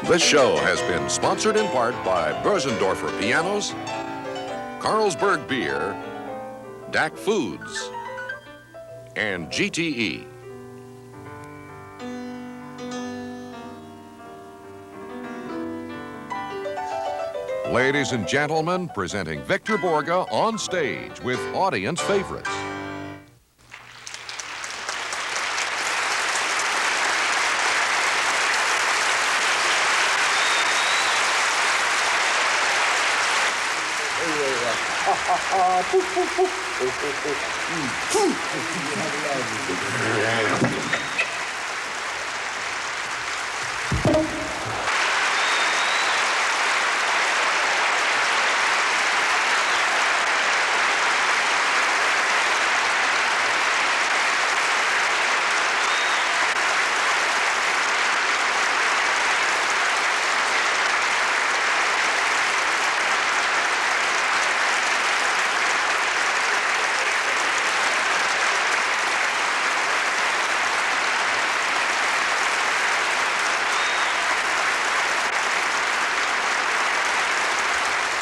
This show has been sponsored in part by Börsendorfer Pianos, Carlsberg Beer, DAC Foods, and GTE. Ladies and gentlemen, presenting Victor Borge on stage with audience favorites.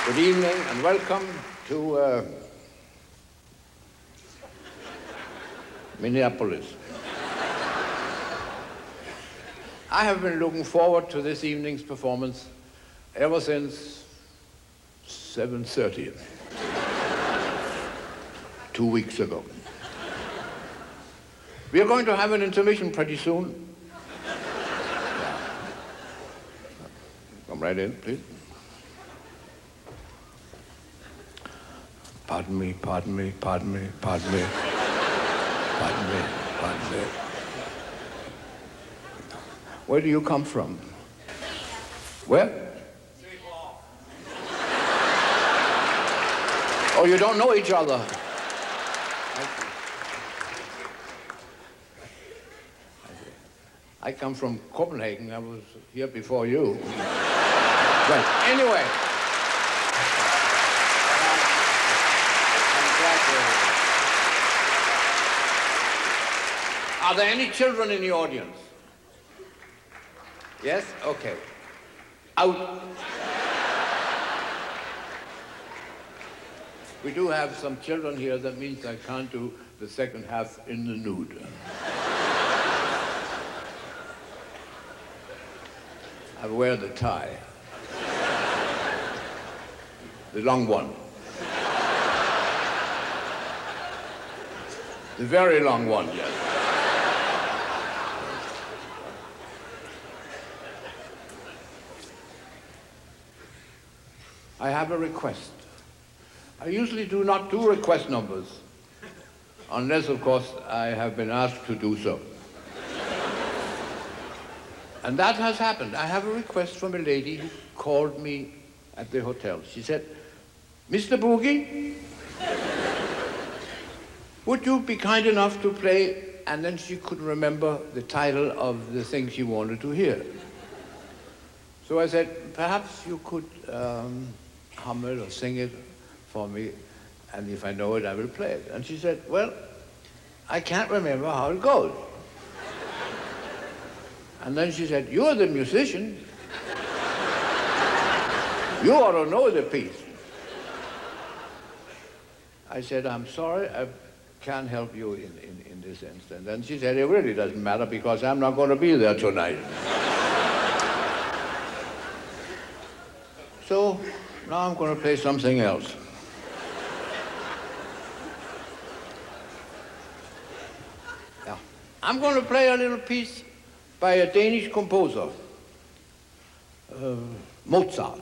Good evening and welcome to Minneapolis. I have been looking forward to this evening's performance ever since 7:30, 2 weeks ago. We are going to have an intermission pretty soon. Come right in, please. Pardon me, pardon me, pardon me, pardon me, pardon me, pardon me. Where do you come from? Where? St. Paul. Oh, you don't know each other. I come from Copenhagen. I was here before you. But anyway. Are there any children in the audience? Yes? Okay. Out. We do have some children here. That means I can't do the second half in the nude. I wear the tie. The long one. The very long one, yes. I have a request. I usually do not do request numbers, unless, of course, I have been asked to do so. And that has happened. I have a request from a lady who called me at the hotel. She said, "Mr. Boogie, would you be kind enough to play?" And then she couldn't remember the title of the thing she wanted to hear. So I said, "Perhaps you could hum it or sing it for me, and if I know it, I will play it." And she said, "Well, I can't remember how it goes." And then she said, "You're the musician. You ought to know the piece." I said, "I'm sorry, I can't help you in this instance." And she said, "It really doesn't matter because I'm not going to be there tonight." So now I'm going to play something else. Yeah. I'm going to play a little piece by a Danish composer, Mozart.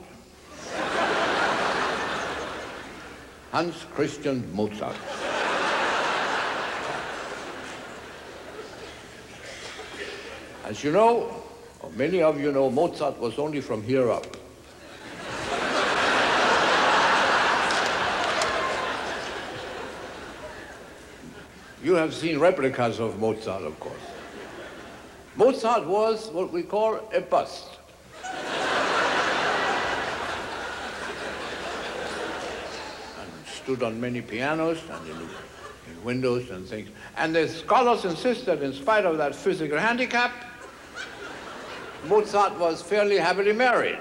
Hans Christian Mozart. As you know, or many of you know, Mozart was only from here up. You have seen replicas of Mozart, of course. Mozart was what we call a bust. And stood on many pianos and in windows and things. And the scholars insist that in spite of that physical handicap, Mozart was fairly happily married.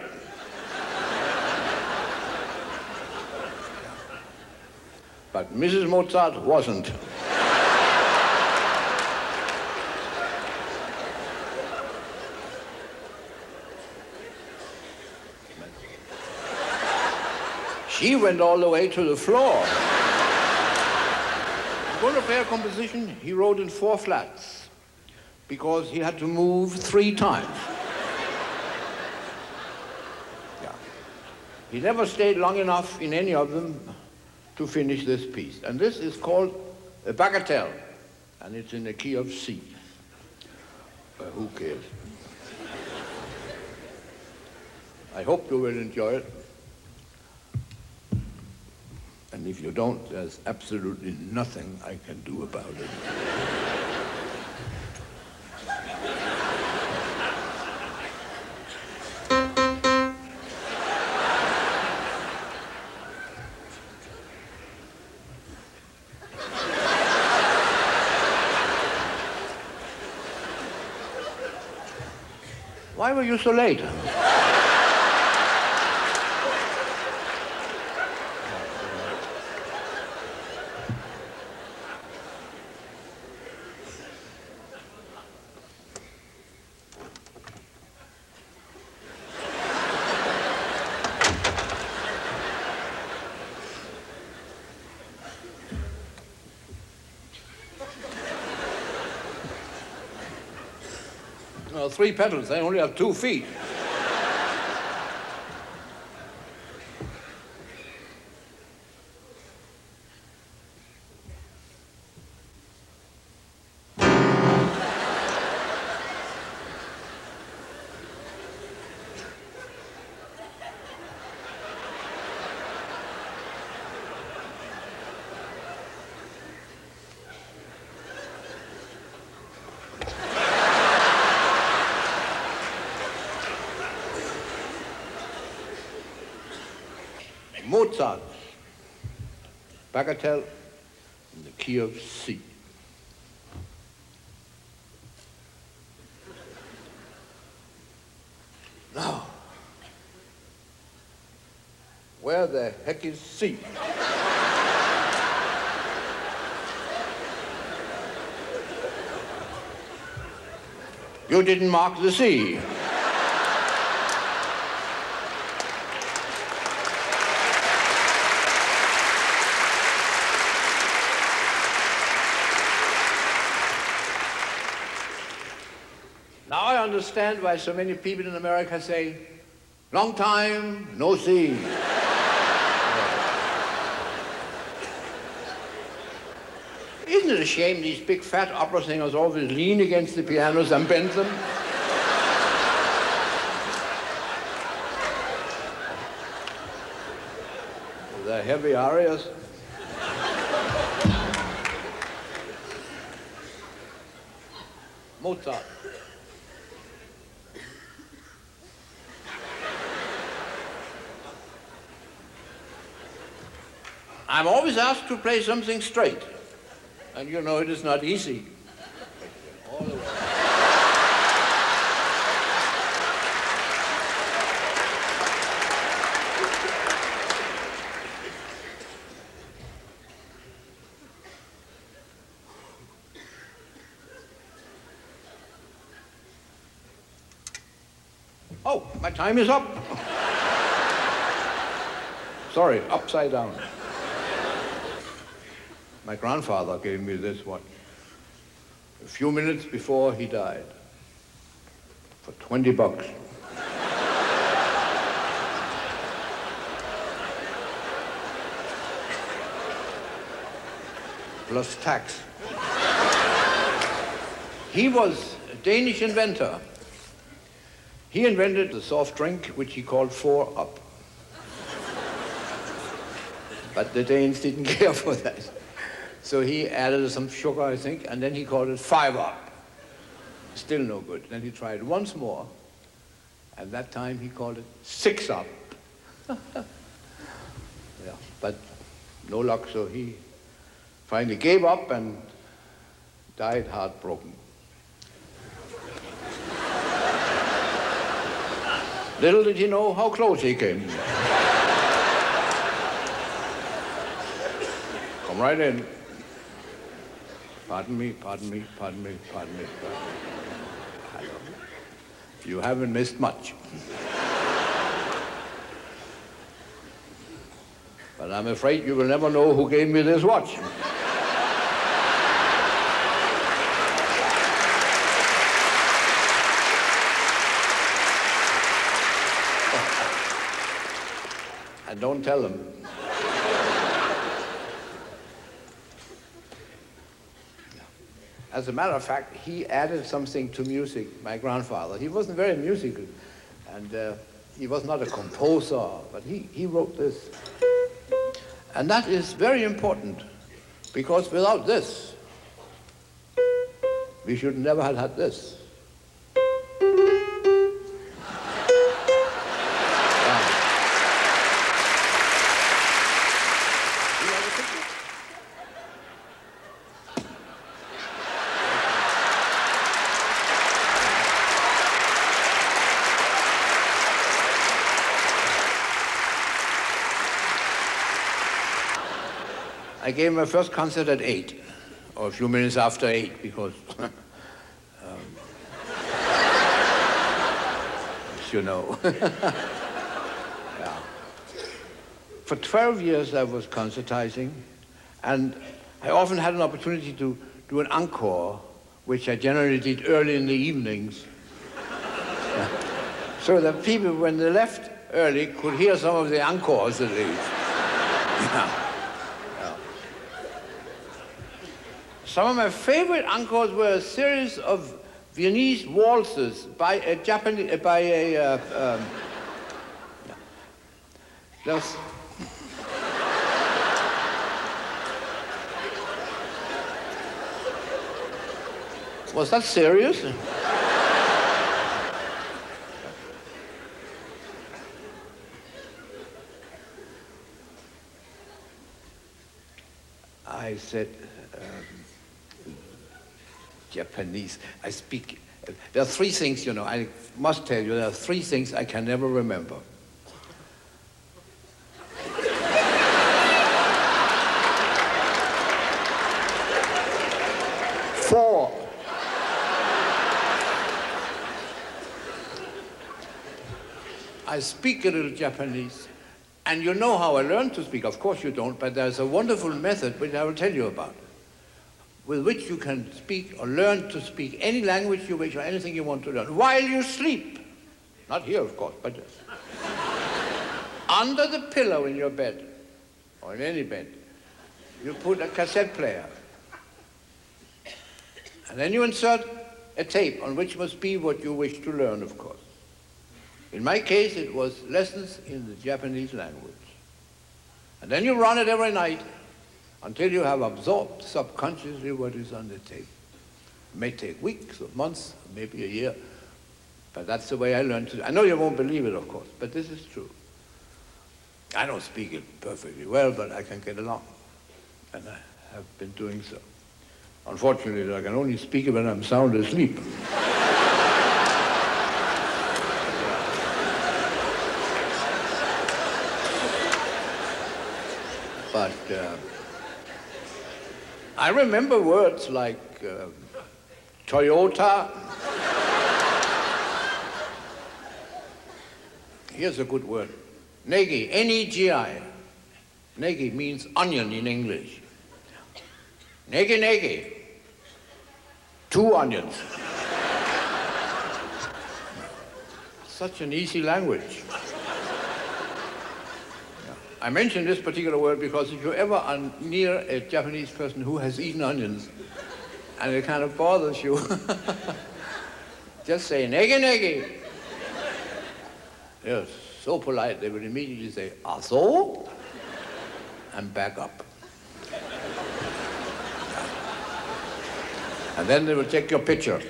But Mrs. Mozart wasn't. She went all the way to the floor. Going to play a composition he wrote in 4 flats because he had to move 3 times. Yeah. He never stayed long enough in any of them to finish this piece. And this is called a bagatelle, and it's in the key of C. Who cares? I hope you will enjoy it. And if you don't, there's absolutely nothing I can do about it. Why were you so late? Well, 3 pedals, they only have 2 feet. Mozart, bagatelle in the key of C. Now, where the heck is C? You didn't mark the C. Now I understand why so many people in America say, long time, no see. Isn't it a shame these big fat opera singers always lean against the pianos and bend them? The heavy arias. Mozart. I'm always asked to play something straight, and you know it is not easy. All the way. Oh, my time is up. Sorry, upside down. My grandfather gave me this one a few minutes before he died for $20. Plus tax. He was a Danish inventor. He invented the soft drink which he called 4-Up. But the Danes didn't care for that. So he added some sugar, I think, and then he called it 5-Up. Still no good. Then he tried once more, and that time he called it 6-Up. Yeah, but no luck, so he finally gave up and died heartbroken. Little did he know how close he came. Come right in. Pardon me, pardon me, pardon me, pardon me, pardon me. Hello. You haven't missed much. But I'm afraid you will never know who gave me this watch. And don't tell them. As a matter of fact, he added something to music, my grandfather. He wasn't very musical, and he was not a composer, but he wrote this. And that is very important, because without this, we should never have had this. I gave my first concert at 8, or a few minutes after 8, because, as you know. Yeah. For 12 years I was concertizing, and I often had an opportunity to do an encore, which I generally did early in the evenings. Yeah. So that people, when they left early, could hear some of the encores at least. Yeah. Some of my favorite encores were a series of Viennese waltzes by a Japanese, was that serious? I said, Japanese. I speak. There are three things, you know, I must tell you, there are three things I can never remember. Four. I speak a little Japanese, and you know how I learned to speak. Of course you don't, but there's a wonderful method which I will tell you about, with which you can speak or learn to speak any language you wish or anything you want to learn while you sleep. Not here, of course, but under the pillow in your bed, or in any bed, you put a cassette player. And then you insert a tape on which must be what you wish to learn, of course. In my case, it was lessons in the Japanese language. And then you run it every night until you have absorbed subconsciously what is on the tape. It may take weeks or months, or maybe a year, but that's the way I learned to. I know you won't believe it, of course, but this is true. I don't speak it perfectly well, but I can get along, and I have been doing so. Unfortunately, I can only speak it when I'm sound asleep. But I remember words like Toyota. Here's a good word. Negi, N-E-G-I. Negi means onion in English. Negi, negi. 2 onions. Such an easy language. I mention this particular word because if you ever are near a Japanese person who has eaten onions and it kind of bothers you, just say, negi, negi. They're so polite, they will immediately say, aso, and back up. And then they will take your picture.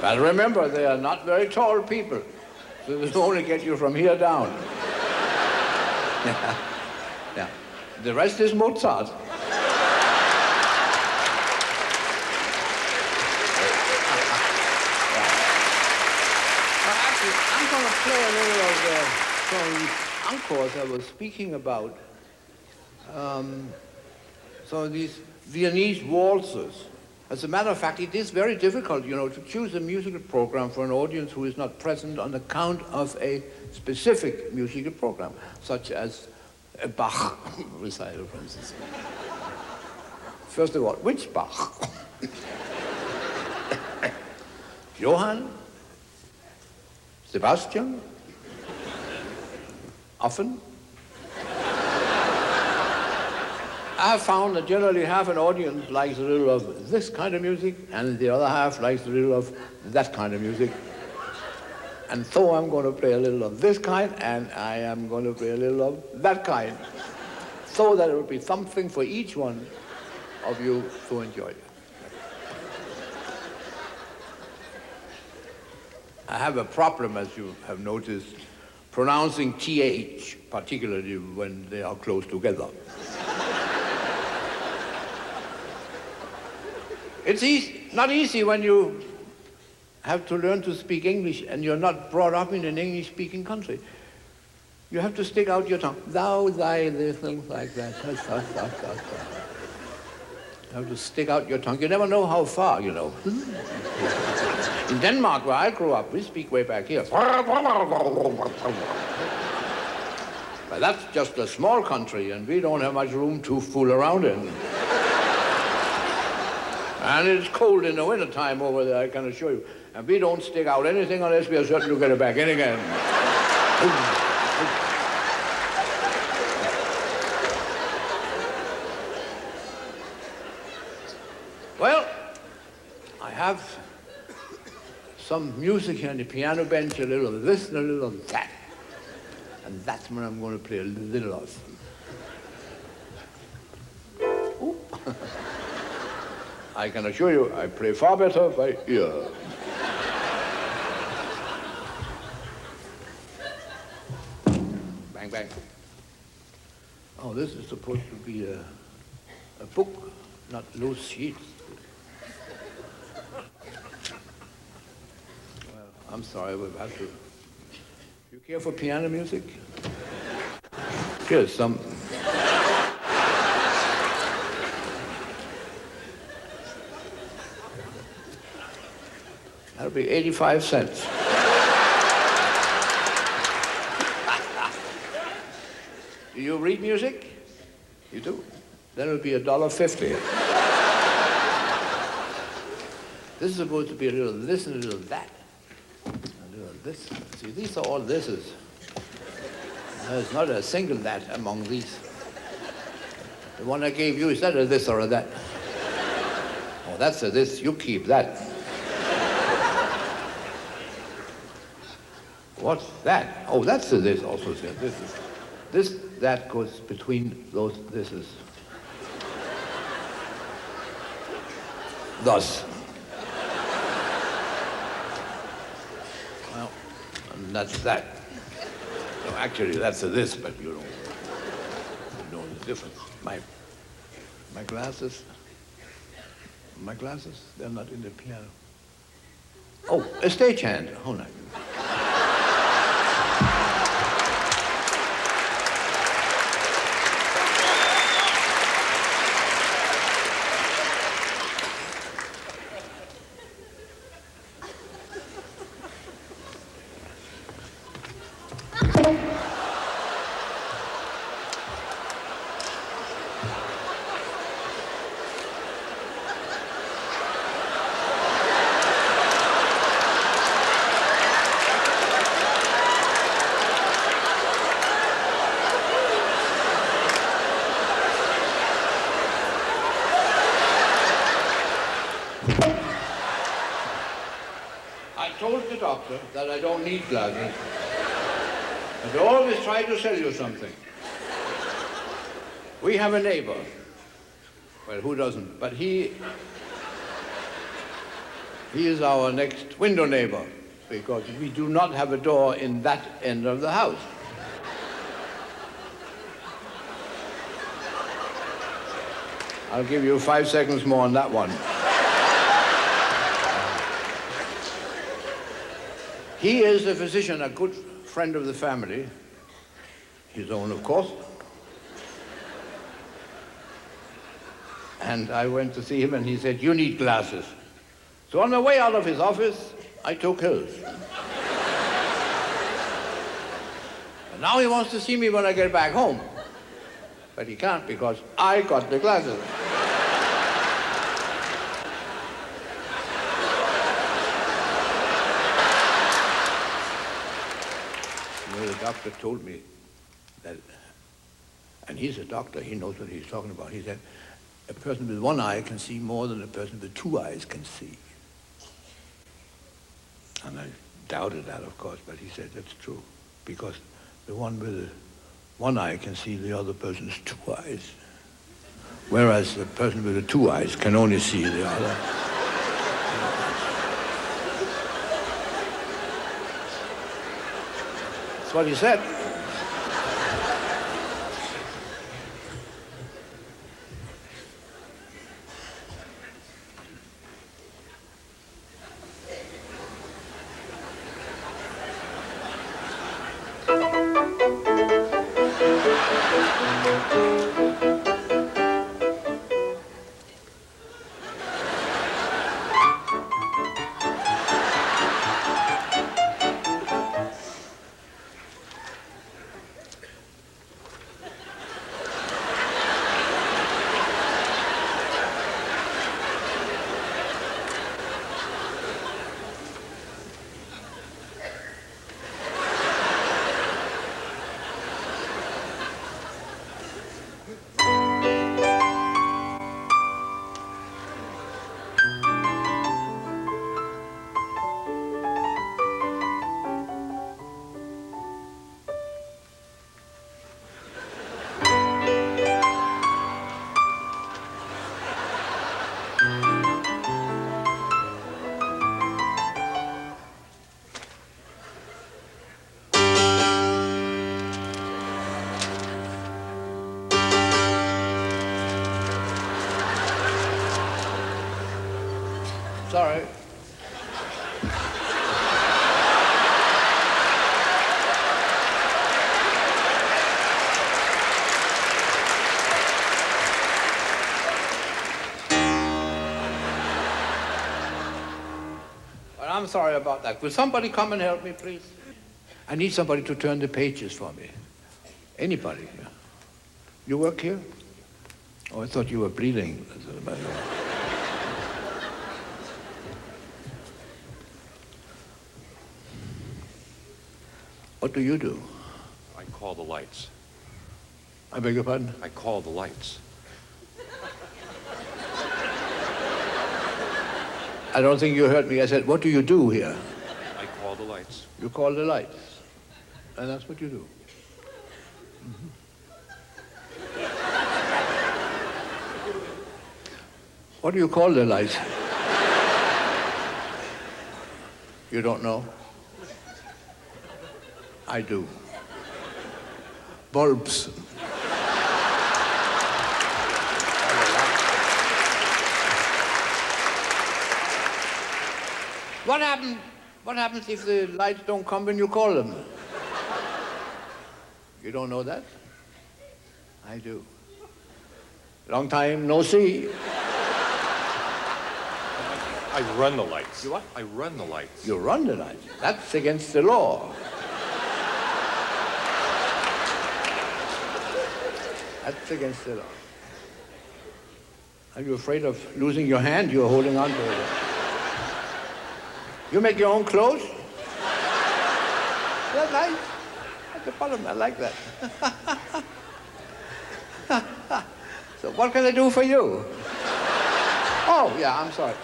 But remember, they are not very tall people, so they only get you from here down. Yeah. Yeah. The rest is Mozart. going to play a little of some of these encores I was speaking about. Some of these Viennese waltzes. As a matter of fact, it is very difficult, you know, to choose a musical program for an audience who is not present on account of a specific musical program, such as a Bach recital, for instance. First of all, which Bach? Johann? Sebastian? Often? I have found that generally half an audience likes a little of this kind of music, and the other half likes a little of that kind of music. And so I'm going to play a little of this kind, and I am going to play a little of that kind, so that it will be something for each one of you to enjoy. I have a problem, as you have noticed, pronouncing TH, particularly when they are close together. It's not easy when you have to learn to speak English and you're not brought up in an English-speaking country. You have to stick out your tongue. Thou, thy, this, things like that. You have to stick out your tongue. You never know how far, you know. In Denmark, where I grew up, we speak way back here. But that's just a small country, and we don't have much room to fool around in. And it's cold in the wintertime over there, I can assure you. And we don't stick out anything unless we are certain to get it back in again. Well, I have some music here on the piano bench, a little of this and a little of that. And that's what I'm going to play a little of. I can assure you, I play far better by ear. Bang, bang. Oh, this is supposed to be a book, not loose sheets. Well, I'm sorry, we've had to. You care for piano music? Here's some. That'll be 85 cents. Do you read music? You do? Then it'll be $1.50. This is supposed to be a little this and a little that. A little this. See, these are all thises. There's not a single that among these. The one I gave you, is that a this or a that? Oh, that's a this. You keep that. What's that? Oh, that's a this also. This, that goes between those thises. Thus. Well, and that's that. No, actually, that's a this, but you don't know the difference. My glasses, they're not in the piano. Oh, a stagehand. Hold on. That I don't need glasses. But I always try to sell you something. We have a neighbor. Well, who doesn't? But he is our next window neighbor, because we do not have a door in that end of the house. I'll give you 5 seconds more on that one. He is a physician, a good friend of the family, his own, of course. And I went to see him, and he said, "You need glasses." So on my way out of his office, I took his. And now he wants to see me when I get back home. But he can't because I got the glasses. You know, the doctor told me that, and he's a doctor, he knows what he's talking about. He said, a person with one eye can see more than a person with two eyes can see. And I doubted that, of course, but he said that's true, because the one with one eye can see the other person's two eyes, whereas the person with the two eyes can only see the other. That's what he said. Sorry. Well, I'm sorry about that. Will somebody come and help me, please? I need somebody to turn the pages for me. Anybody. You work here? Oh, I thought you were bleeding. What do you do? I call the lights. I beg your pardon? I call the lights. I don't think you heard me. I said, what do you do here? I call the lights. You call the lights. And that's what you do. Mm-hmm. What do you call the lights? You don't know? I do. Bulbs. What happens if the lights don't come when you call them? You don't know that? I do. Long time no see. I run the lights. You what? I run the lights. You run the lights. That's against the law. That's against the law. Are you afraid of losing your hand? You're holding on to it. You make your own clothes? That's nice. That's the bottom. I like that. So what can I do for you? Oh, yeah, I'm sorry.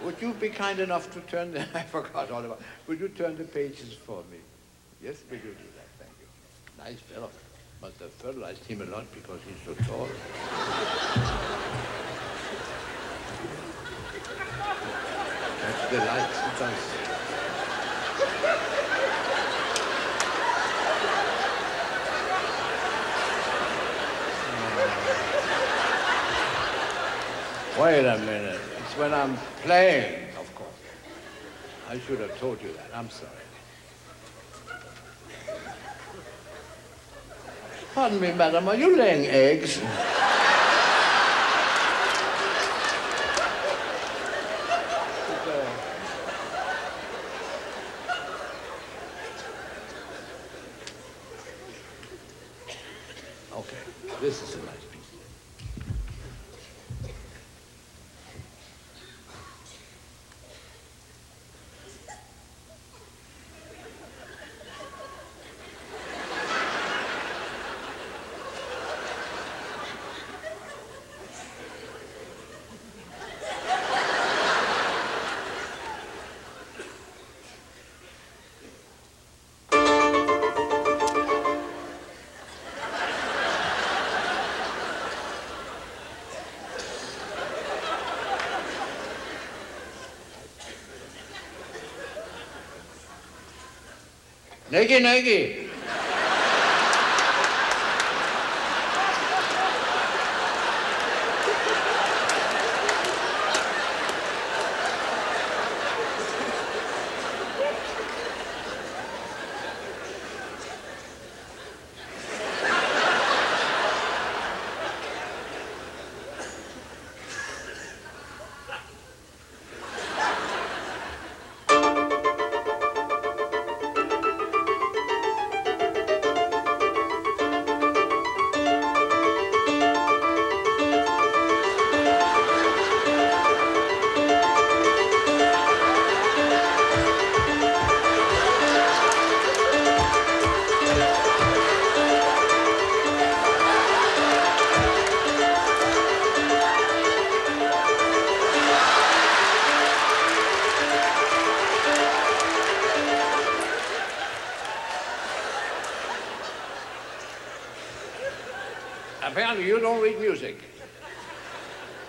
Would you be kind enough to turn the... I forgot all about... Would you turn the pages for me? Yes, will you do that? Thank you. Nice fellow. Must have fertilized him a lot because he's so tall. That's the lights. It's nice. Wait a minute. It's when I'm playing, of course. I should have told you that. I'm sorry. Pardon me, madam, are you laying eggs? Okay, this is a nice piece. Negi, negi. Apparently you don't read music.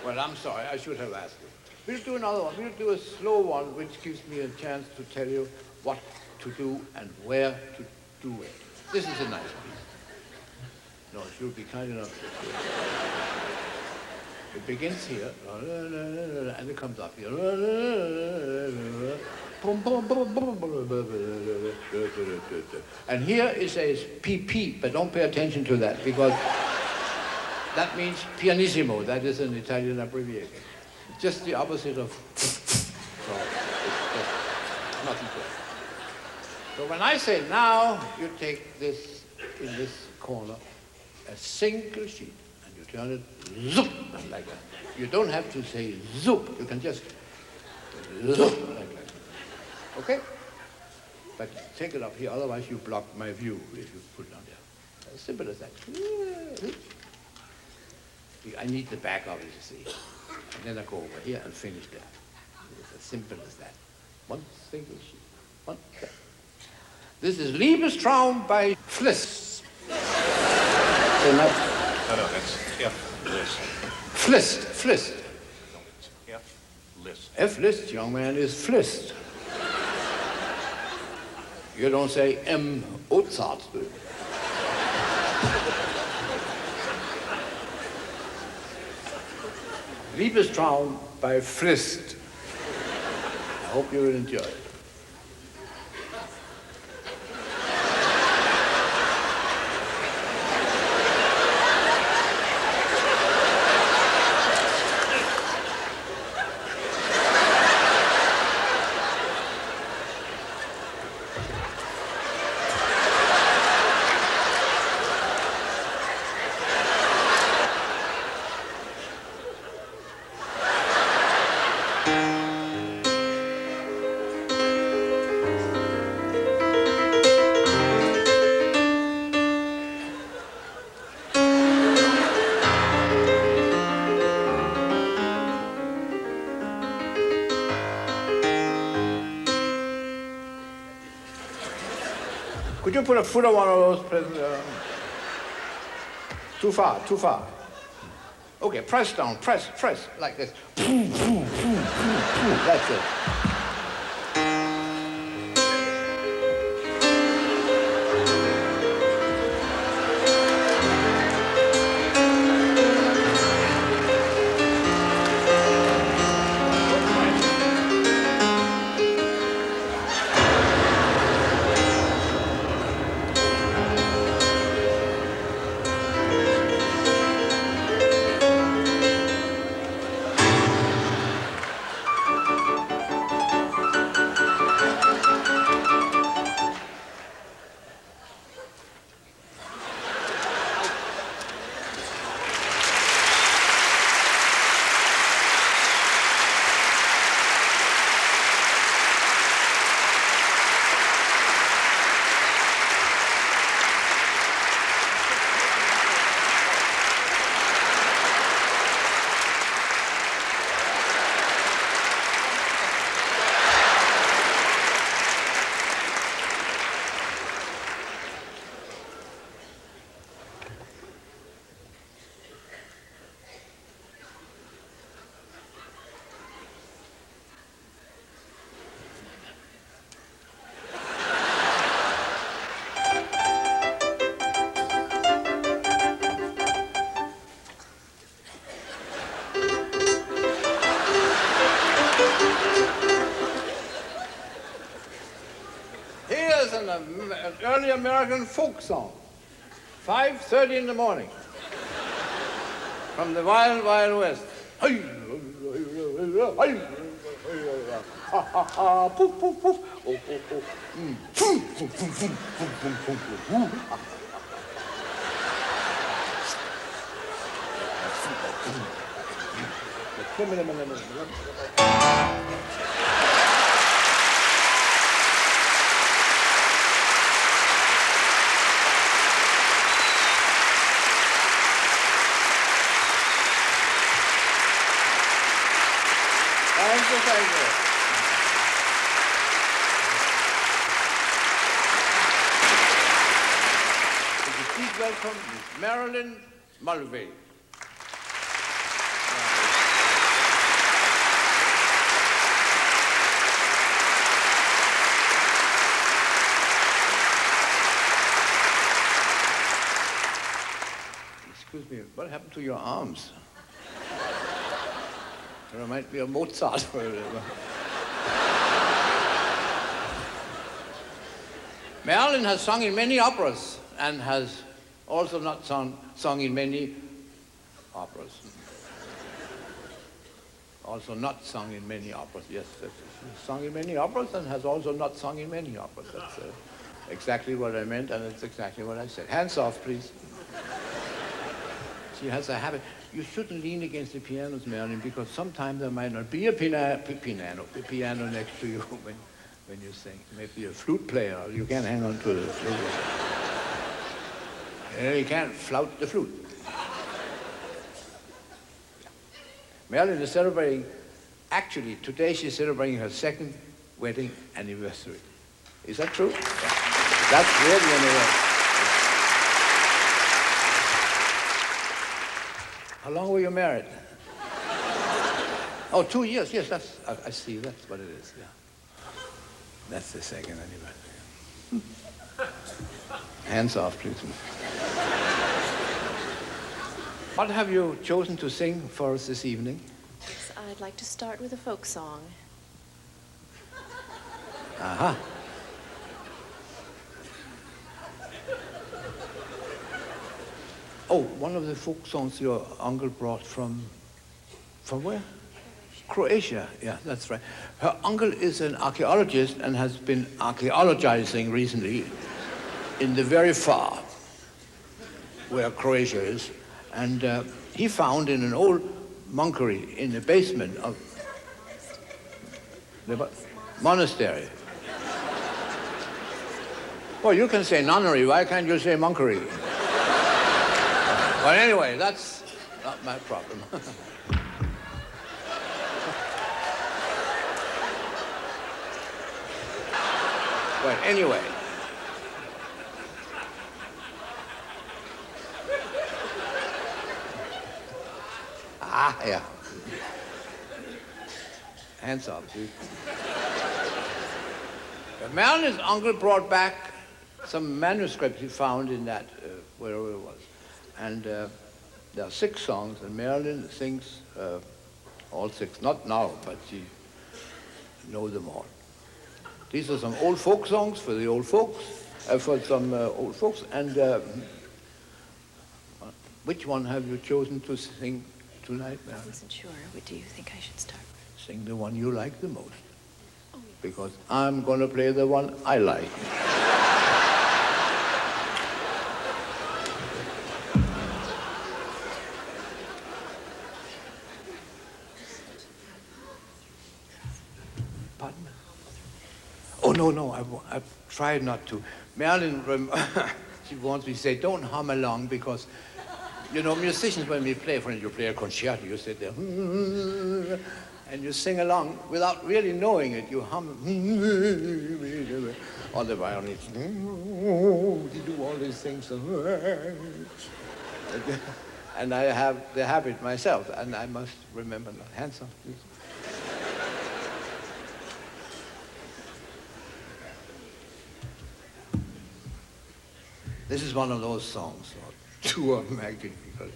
Well, I'm sorry, I should have asked you. We'll do another one. We'll do a slow one, which gives me a chance to tell you what to do and where to do it. This is a nice piece. No, if you'll be kind enough to do it. It begins here, and it comes up here. And here it says PP, but don't pay attention to that, because that means pianissimo. That is an Italian abbreviation. Just the opposite of so it's just nothing to it. So when I say now, you take this in this corner, a single sheet, and you turn it zoop, like that. You don't have to say zoop. You can just zoop, like that. Okay? But take it up here, otherwise you block my view if you put it on there. As simple as that. I need the back of it, you see. And then I go over here and finish there. It's as simple as that. One single sheet. One step. This is Liebestraum by Fliss. No, that's F-list. Flist. No, it's F-list. F-list, young man, is Flist. You don't say M. Mozart. Liebestraum by Frist. I hope you will enjoy it. Could you put a foot on one of those? Too far. Okay, press down, press, like this. That's it. Here's an early American folk song, 5:30 in the morning, from the Wild Wild West. Poof, poof, poof. Oh, oh, oh. Thank you, thank you. Would you please welcome Miss Marilyn Mulvey. Excuse me, what happened to your arms? There might be a Mozart for it. Merlin has sung in many operas and has also not sung in many operas. Also not sung in many operas, yes. He's sung in many operas and has also not sung in many operas. That's exactly what I meant, and it's exactly what I said. Hands off, please. She has a habit. You shouldn't lean against the pianos, Merlin, because sometimes there might not be a piano next to you when you sing. Maybe a flute player. You can't hang on to the flute. You can't flout the flute. Merlin is celebrating, actually, today she's celebrating her second wedding anniversary. Is that true? Yeah. That's really an event. How long were you married? Oh, 2 years. Yes, I see. That's what it is. Yeah, that's the second anniversary. Hands off, please. What have you chosen to sing for us this evening? Yes, I'd like to start with a folk song. Aha. Oh, one of the folk songs your uncle brought from where? Croatia. Yeah, that's right. Her uncle is an archaeologist and has been archaeologizing recently in the very far where Croatia is. And he found in an old monkery in the basement of the monastery. Well, you can say nunnery. Why can't you say monkery? But anyway, that's not my problem. But anyway. Ah, yeah. Hands up, dude. Merlin's uncle brought back some manuscripts he found in that, wherever it was. And there are 6 songs, and Marilyn sings all 6. Not now, but she knows them all. These are some old folk songs for the old folks, for some old folks. And which one have you chosen to sing tonight, Marilyn? I wasn't sure. What do you think I should start with? Sing the one you like the most. Oh, yeah. Because I'm going to play the one I like. Oh, no, I've tried not to. Marilyn, she wants me to say, don't hum along, because, you know, musicians, when we play, for instance, you play a concerto, you sit there, and you sing along without really knowing it. You hum, or the violinists, you do all these things. And I have the habit myself, and I must remember that. Hands up, please. This is one of those songs, or 2 of them actually, because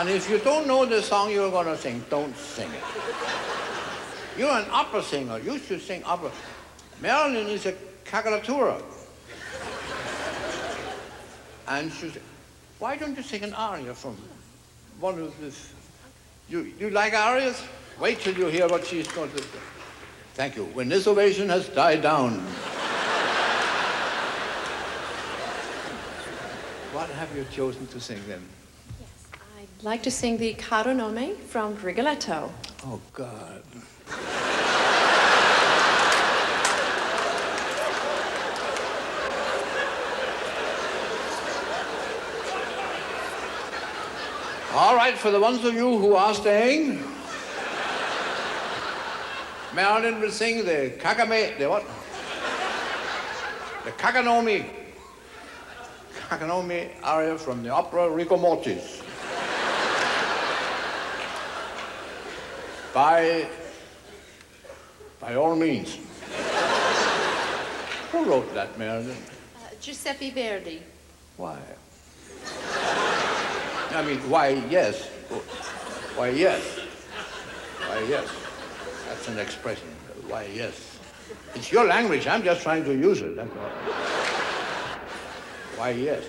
And if you don't know the song you're going to sing, don't sing it. You're an opera singer. You should sing opera. Marilyn is a cacolatura. And she said, why don't you sing an aria from one of this? You like arias? Wait till you hear what she's going to do. Thank you. When this ovation has died down. What have you chosen to sing then? Yes, I'd like to sing the Caro Nome from Rigoletto. Oh, God. All right, for the ones of you who are staying, Marilyn will sing the the what? The Cacanome aria from the opera Rigor Mortis. By all means. Who wrote that, Marilyn? Giuseppe Verdi. Why? I mean, why, yes. Why, yes. Why, yes. That's an expression. Why, yes. It's your language. I'm just trying to use it. That's all. Why, yes.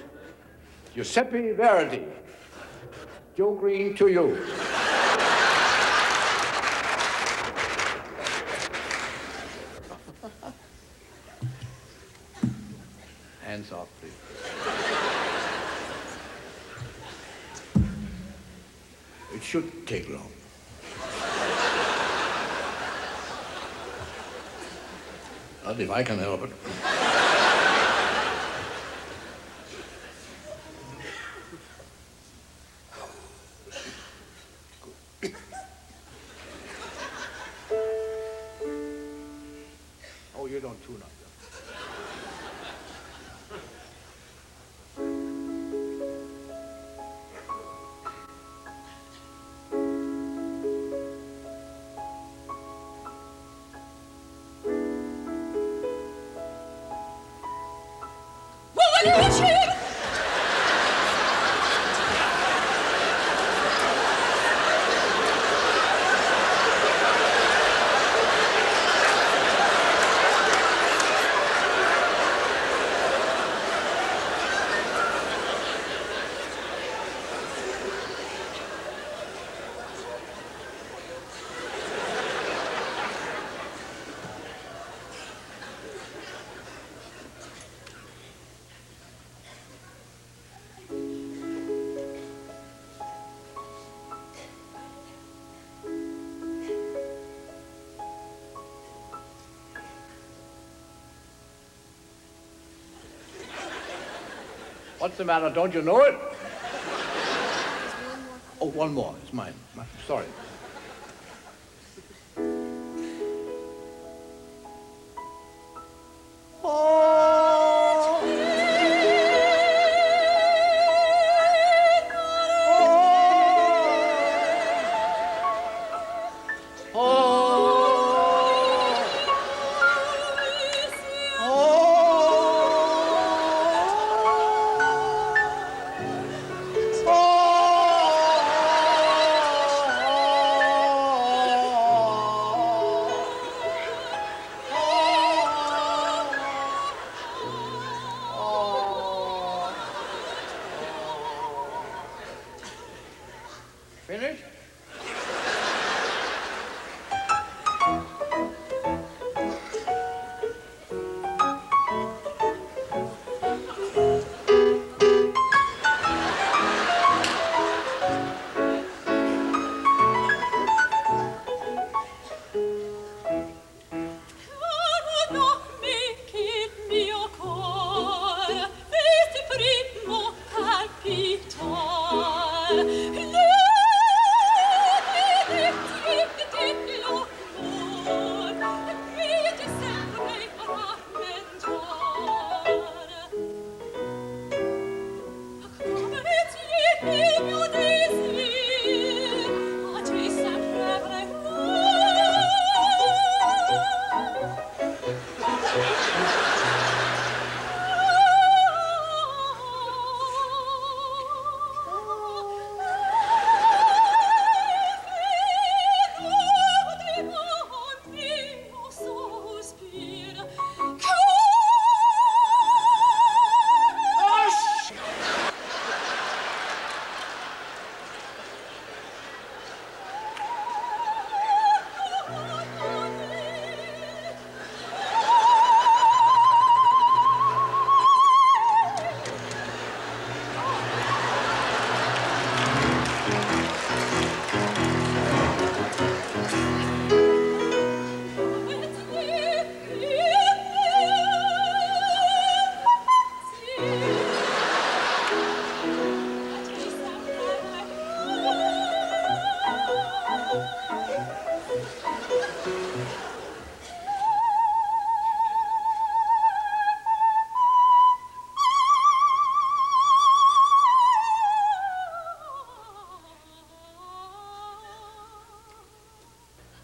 Giuseppe Verdi. Joe Green to you. Hands off, please. It should take long. Not if I can help it. Oh, you don't tune up. What's the matter? Don't you know it? Oh, one more. It's mine. Sorry.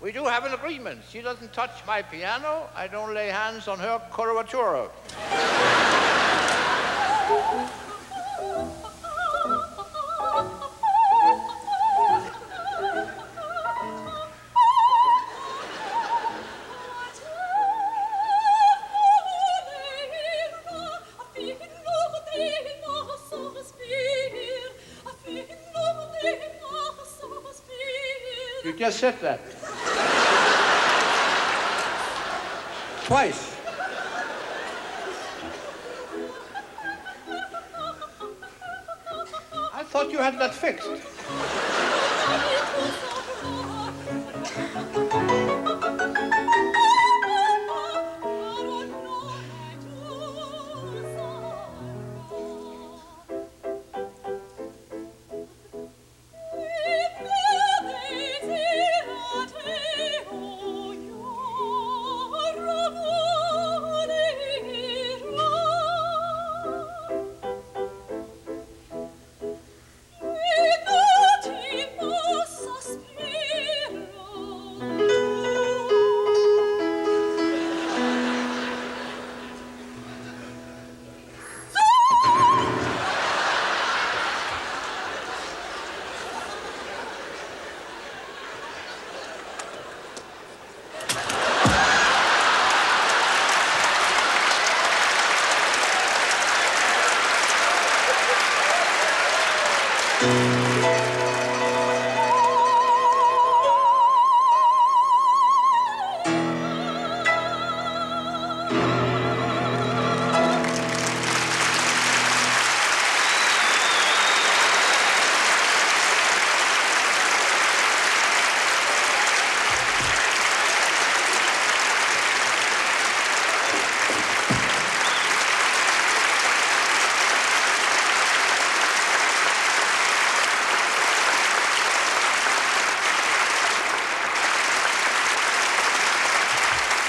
We do have an agreement. She doesn't touch my piano. I don't lay hands on her coloratura. You just said that. Twice. I thought you had that fixed.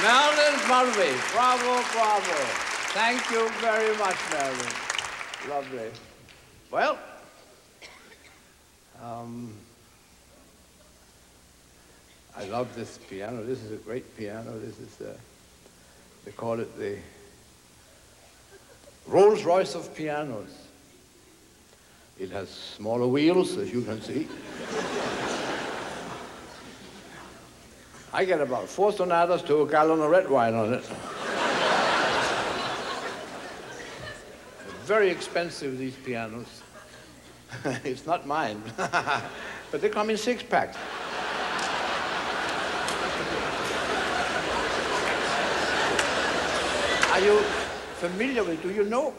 Merlin Mulvey. Bravo, bravo. Thank you very much, Merlin. Lovely. Well, I love this piano. This is a great piano. This is, they call it the Rolls Royce of pianos. It has smaller wheels, as you can see. I get about 4 sonatas to a gallon of red wine on it. Very expensive, these pianos. It's not mine, but they come in 6-packs. Are you familiar with, do you know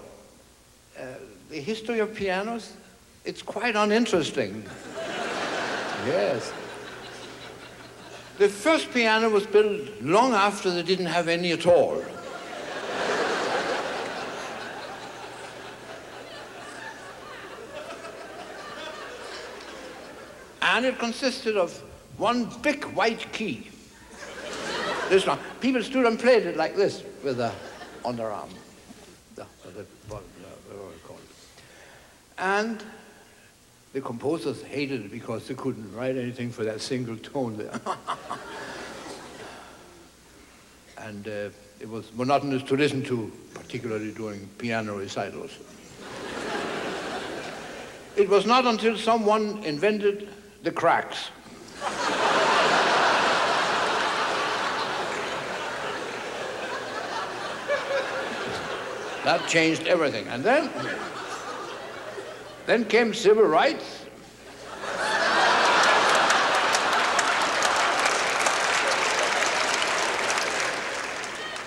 the history of pianos? It's quite uninteresting. Yes. The first piano was built long after they didn't have any at all. And it consisted of one big white key. This one. People stood and played it like this with a underarm. And the composers hated it because they couldn't write anything for that single tone there. And it was monotonous to listen to, particularly during piano recitals. It was not until someone invented the cracks. That changed everything. And then came civil rights.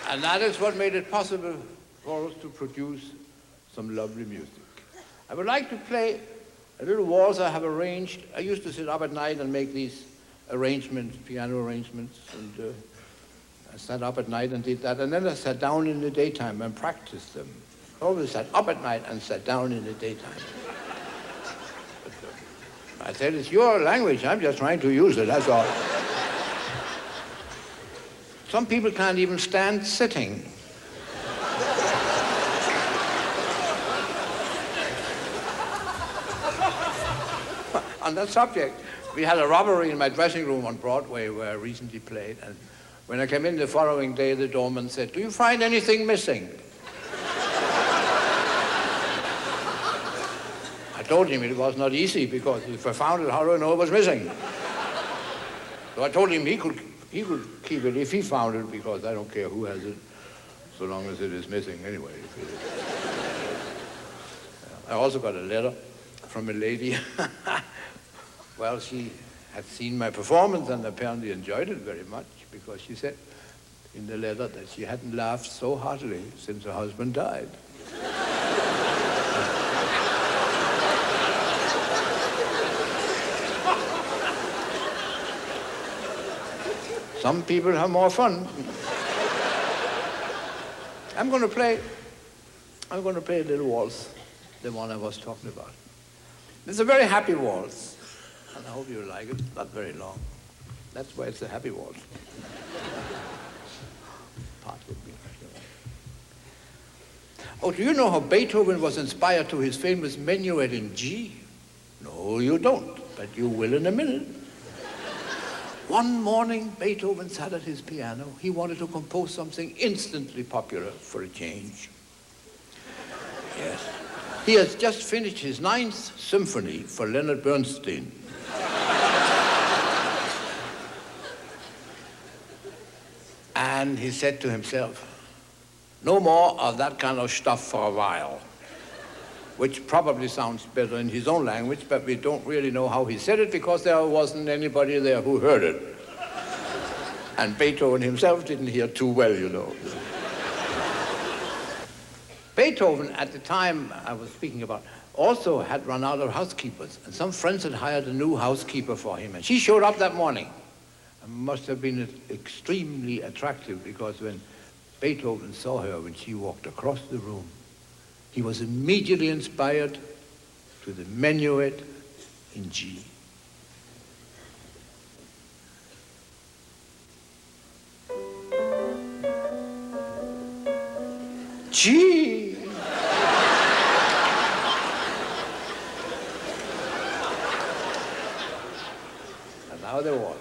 And that is what made it possible for us to produce some lovely music. I would like to play a little waltz I have arranged. I used to sit up at night and make these arrangements, piano arrangements, and I sat up at night and did that, and then I sat down in the daytime and practiced them. I always sat up at night and sat down in the daytime. I said, it's your language, I'm just trying to use it, that's all. Some people can't even stand sitting. On that subject, We had a robbery in my dressing room on Broadway where I recently played, and when I came in the following day, the doorman said, "Do you find anything missing?" I told him it was not easy, because if I found it, how do I know it was missing? So I told him he could keep it if he found it, because I don't care who has it, so long as it is missing anyway. I also got a letter from a lady. Well, she had seen my performance and apparently enjoyed it very much, because she said in the letter that she hadn't laughed so heartily since her husband died. Some people have more fun. I'm going to play a little waltz, the one I was talking about. It's a very happy waltz, and I hope you like it. Not very long. That's why it's a happy waltz. Part with me. Oh, do you know how Beethoven was inspired to his famous Minuet in G? No, you don't, but you will in a minute. One morning, Beethoven sat at his piano. He wanted to compose something instantly popular for a change. Yes. He has just finished his 9th symphony for Leonard Bernstein. And he said to himself, "No more of that kind of stuff for a while," which probably sounds better in his own language, but we don't really know how he said it, because there wasn't anybody there who heard it. And Beethoven himself didn't hear too well, you know. Beethoven, at the time I was speaking about, also had run out of housekeepers, and some friends had hired a new housekeeper for him, and she showed up that morning. And must have been extremely attractive, because when Beethoven saw her when she walked across the room, he was immediately inspired to the Minuet in G. G! And now they walk.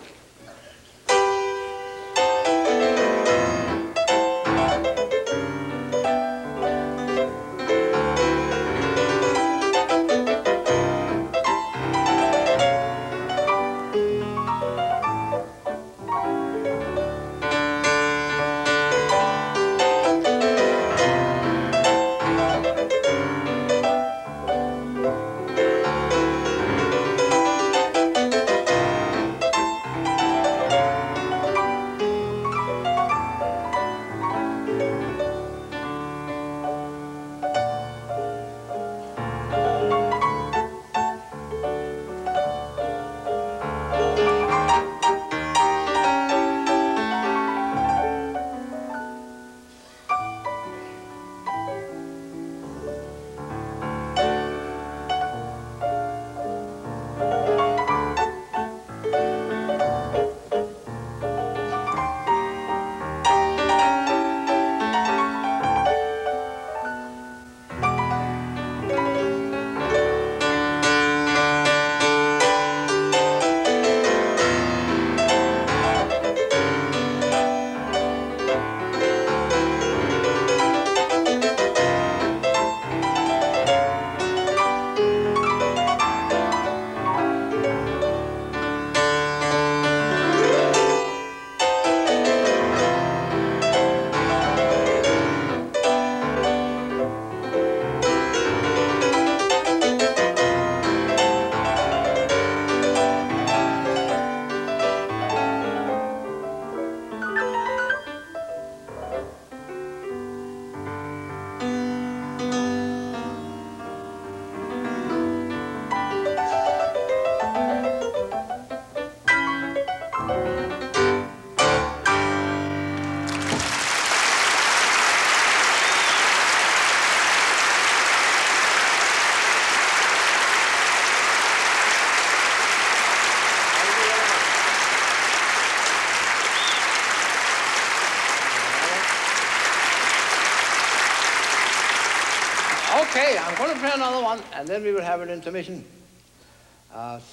Okay, I'm going to play another one, and then we will have an intermission.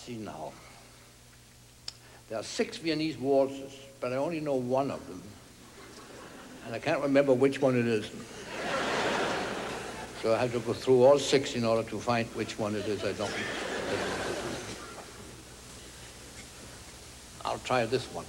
See now. There are 6 Viennese waltzes, but I only know one of them. And I can't remember which one it is. So I have to go through all 6 in order to find which one it is I don't. I'll try this one.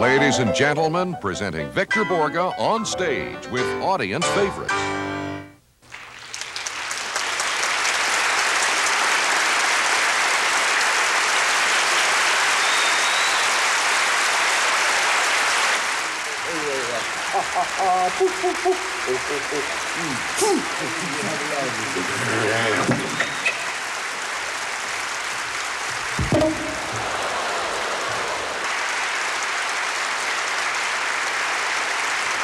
Ladies and gentlemen, presenting Victor Borge on stage with audience favorites.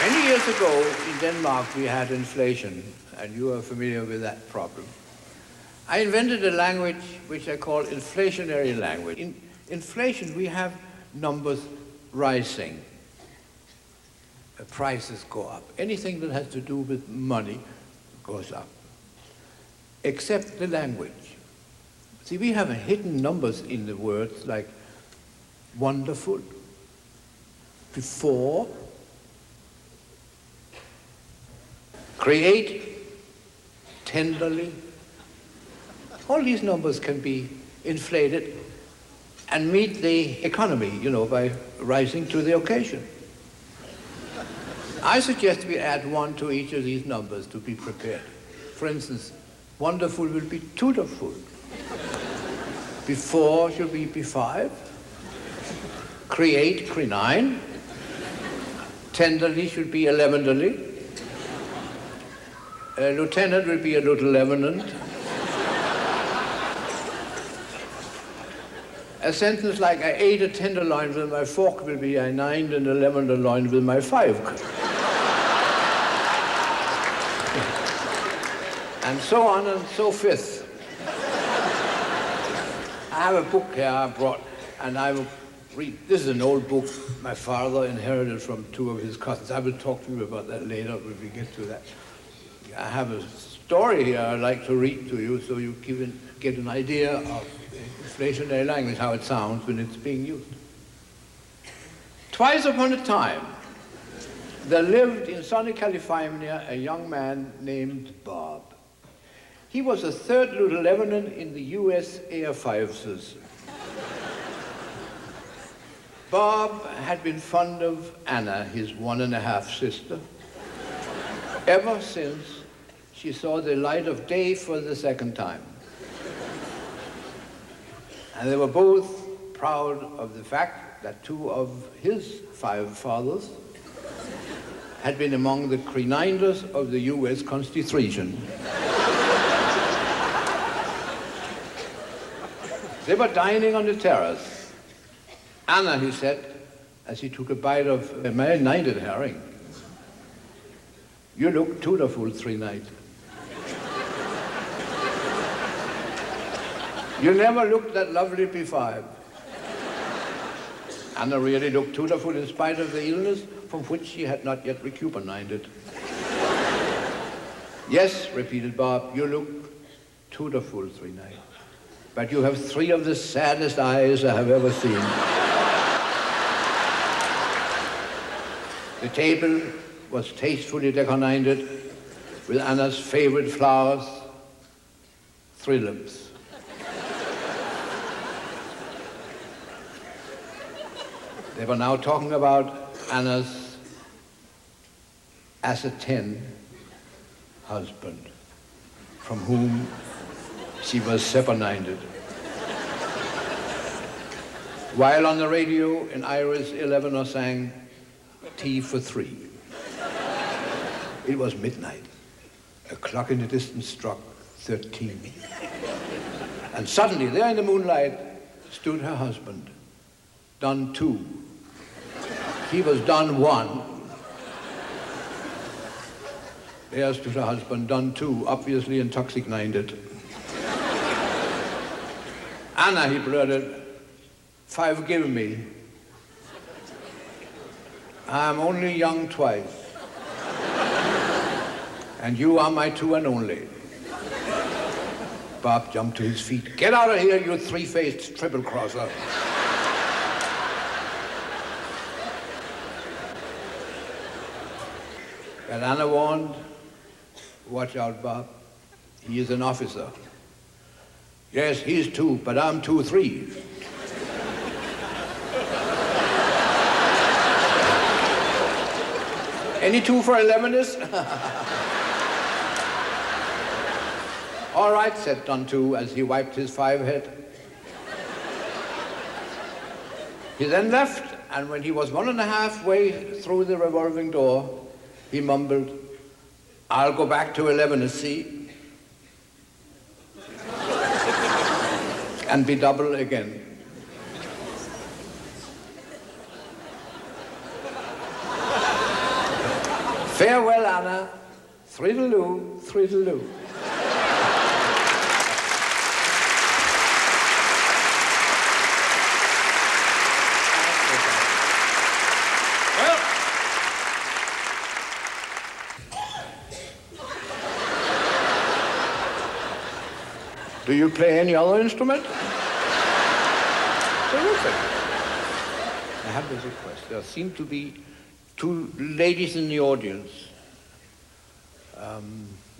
Many years ago in Denmark we had inflation, and you are familiar with that problem. I invented a language which I call inflationary language. In inflation we have numbers rising. Prices go up. Anything that has to do with money goes up, except the language. See, we have hidden numbers in the words like wonderful, before, create, tenderly. All these numbers can be inflated and meet the economy, by rising to the occasion. I suggest we add one to each of these numbers to be prepared. For instance, wonderful will be tutorful. Before should be B5. Create, cre9. Tenderly should be 11derly. Lieutenant will be a lieutenant. A sentence like I ate a tenderloin with my fork will be I nined an 11derloin with my 5. And so on and so forth. I have a book here I brought, and I will read. This is an old book my father inherited from two of his cousins. I will talk to you about that later when we get to that. I have a story here I'd like to read to you so you get an idea of inflationary language, how it sounds when it's being used. Twice upon a time, there lived in sunny California a young man named Bob. He was a third lieutenant in the U.S. Air Forces. Bob had been fond of Anna, his 1.5 sister, ever since she saw the light of day for the second time. And they were both proud of the fact that 2 of his 5 fathers had been among the cre9ers of the U.S. Constitution. They were dining on the terrace. Anna, he said, as he took a bite of a marinated herring, "You look tutorful 3 night. You never looked that lovely B5. Anna really looked tutorful in spite of the illness from which she had not yet recuperated. Yes, repeated Bob, you look tutorful 3 night. But you have 3 of the saddest eyes I have ever seen. The table was tastefully decorated with Anna's favorite flowers, thrillips. They were now talking about Anna's as a 10 husband, from whom she was separated. While on the radio, an Irish 11er sang Tea for 3. It was midnight. A clock in the distance struck 13. And suddenly, there in the moonlight, stood her husband, done 2. He was done 1. There stood her husband, done 2, obviously intoxicated. Anna, he blurted, "Forgive me. I'm only young twice. And you are my 2 and only." Bob jumped to his feet. "Get out of here, you 3-faced triple-crosser." But Anna warned, "Watch out, Bob. He is an officer." "Yes, he's 2, but I'm 2-3. Any two for 11ers? All right, said Don Two as he wiped his 5 head. He then left, and when he was 1.5 way through the revolving door, he mumbled, "I'll go back to 11ers, see?" and be double again. Farewell, Anna. Threedle-oo, threedle-oo. Well, do you play any other instrument? Terrific. I have a request. There seem to be 2 ladies in the audience.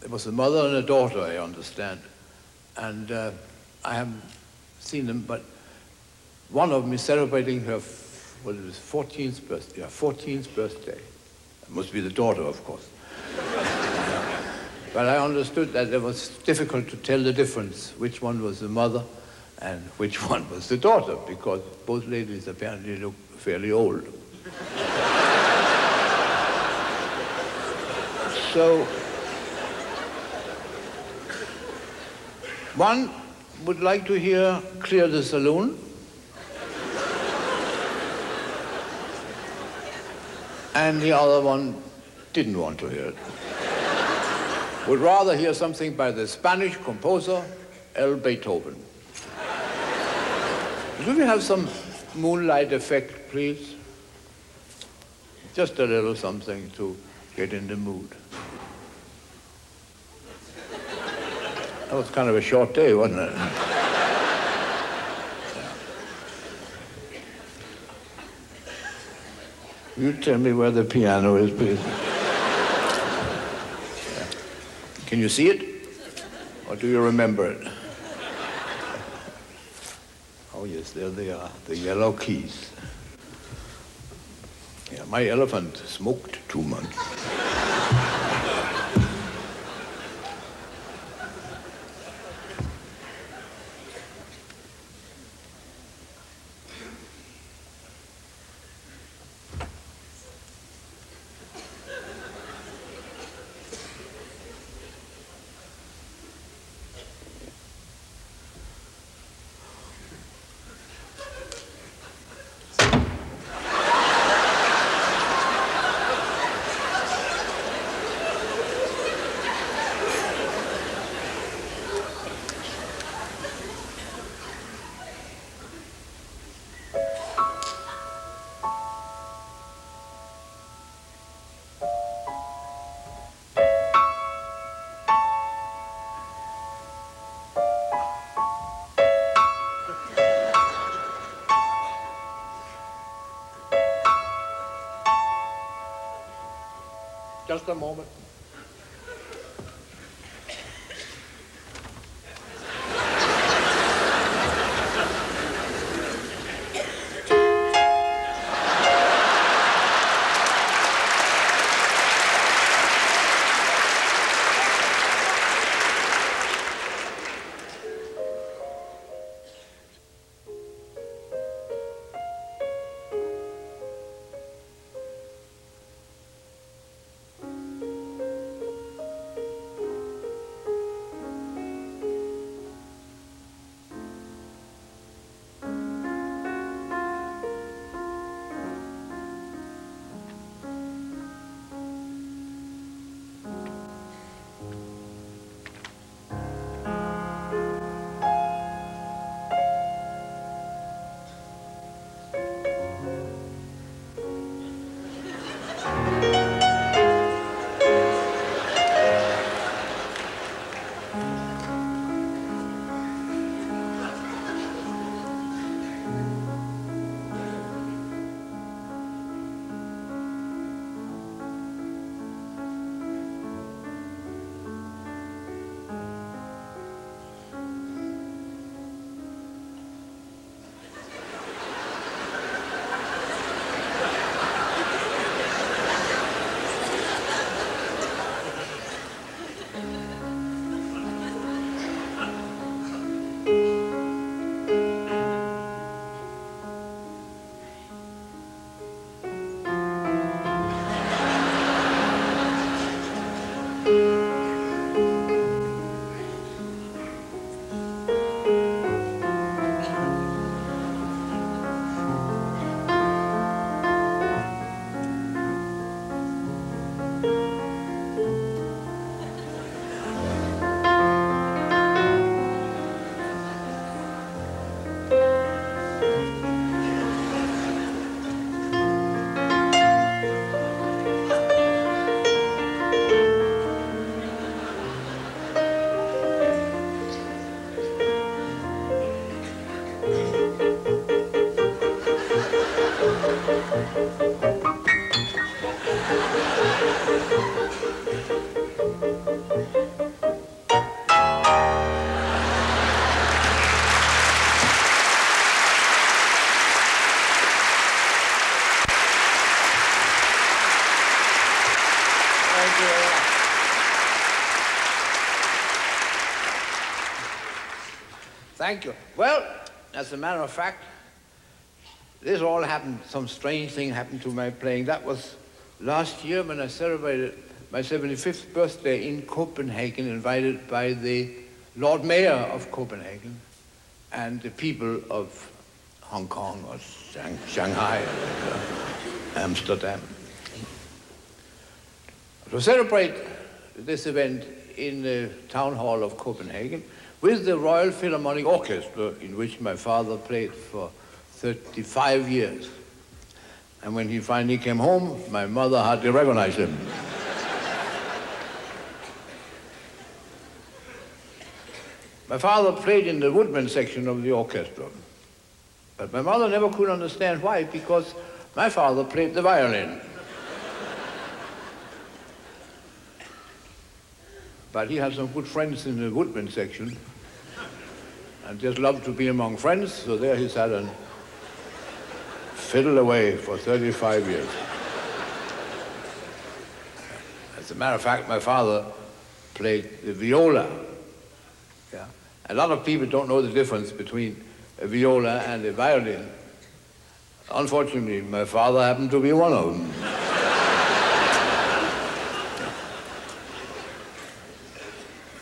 It was a mother and a daughter, I understand. And I haven't seen them, but one of them is celebrating her, 14th birthday. Yeah, 14th birthday. It must be the daughter, of course. But I understood that it was difficult to tell the difference, which one was the mother and which one was the daughter, because both ladies apparently look fairly old. So, one would like to hear "Clear the Saloon," and the other one didn't want to hear it. Would rather hear something by the Spanish composer El Beethoven. Do we have some moonlight effect, please? Just a little something to get in the mood. That was kind of a short day, wasn't it? You tell me where the piano is, please. Can you see it? Or do you remember it? Oh yes, there they are, the yellow keys. Yeah, my elephant smoked 2 months. Just a moment. Thank you. Well, as a matter of fact, this all happened, some strange thing happened to my playing. That was last year when I celebrated my 75th birthday in Copenhagen, invited by the Lord Mayor of Copenhagen and the people of Hong Kong or Shanghai and Amsterdam. To celebrate this event in the town hall of Copenhagen with the Royal Philharmonic Orchestra, in which my father played for 35 years. And when he finally came home, my mother hardly recognized him. My father played in the woodwind section of the orchestra. But my mother never could understand why, because my father played the violin. But he had some good friends in the woodwind section and just loved to be among friends, so there he sat and fiddled away for 35 years. As a matter of fact, my father played the viola. Yeah. A lot of people don't know the difference between a viola and a violin. Unfortunately, my father happened to be one of them.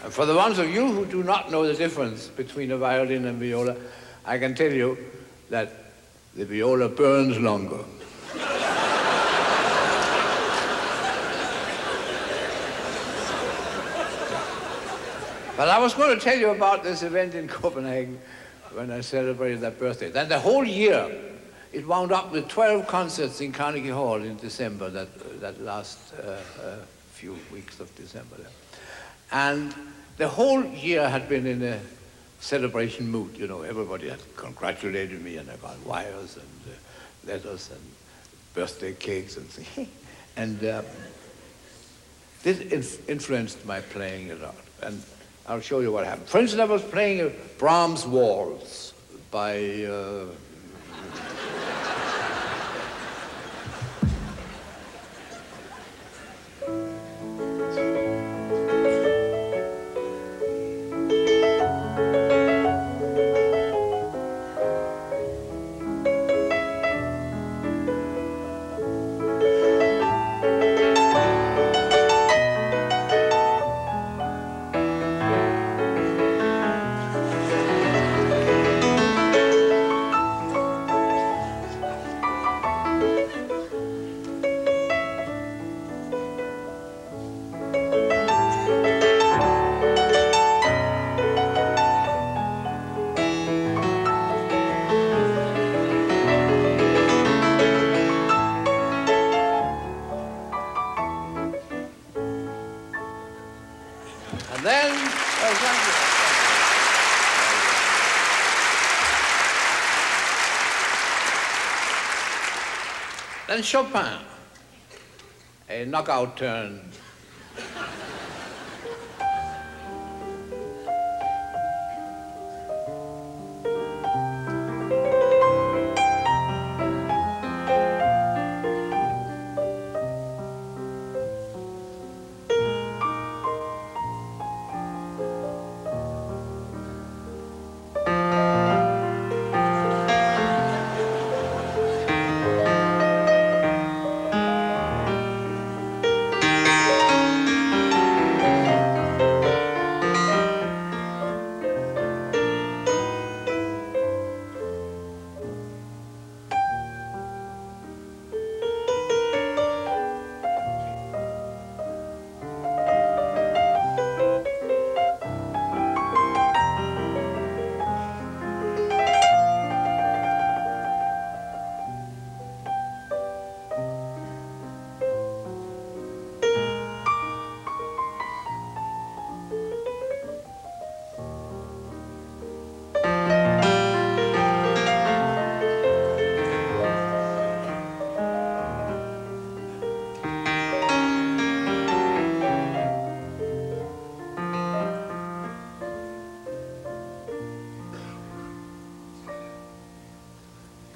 And for the ones of you who do not know the difference between a violin and viola, I can tell you that the viola burns longer. But I was going to tell you about this event in Copenhagen when I celebrated that birthday. Then the whole year, it wound up with 12 concerts in Carnegie Hall in December, that last few weeks of December. And the whole year had been in a celebration mood. You know, everybody had congratulated me, and I got wires and letters and birthday cakes and things. And this influenced my playing a lot. And I'll show you what happened. For instance, I was playing a Brahms waltz by and then, then Chopin, a knockout turn.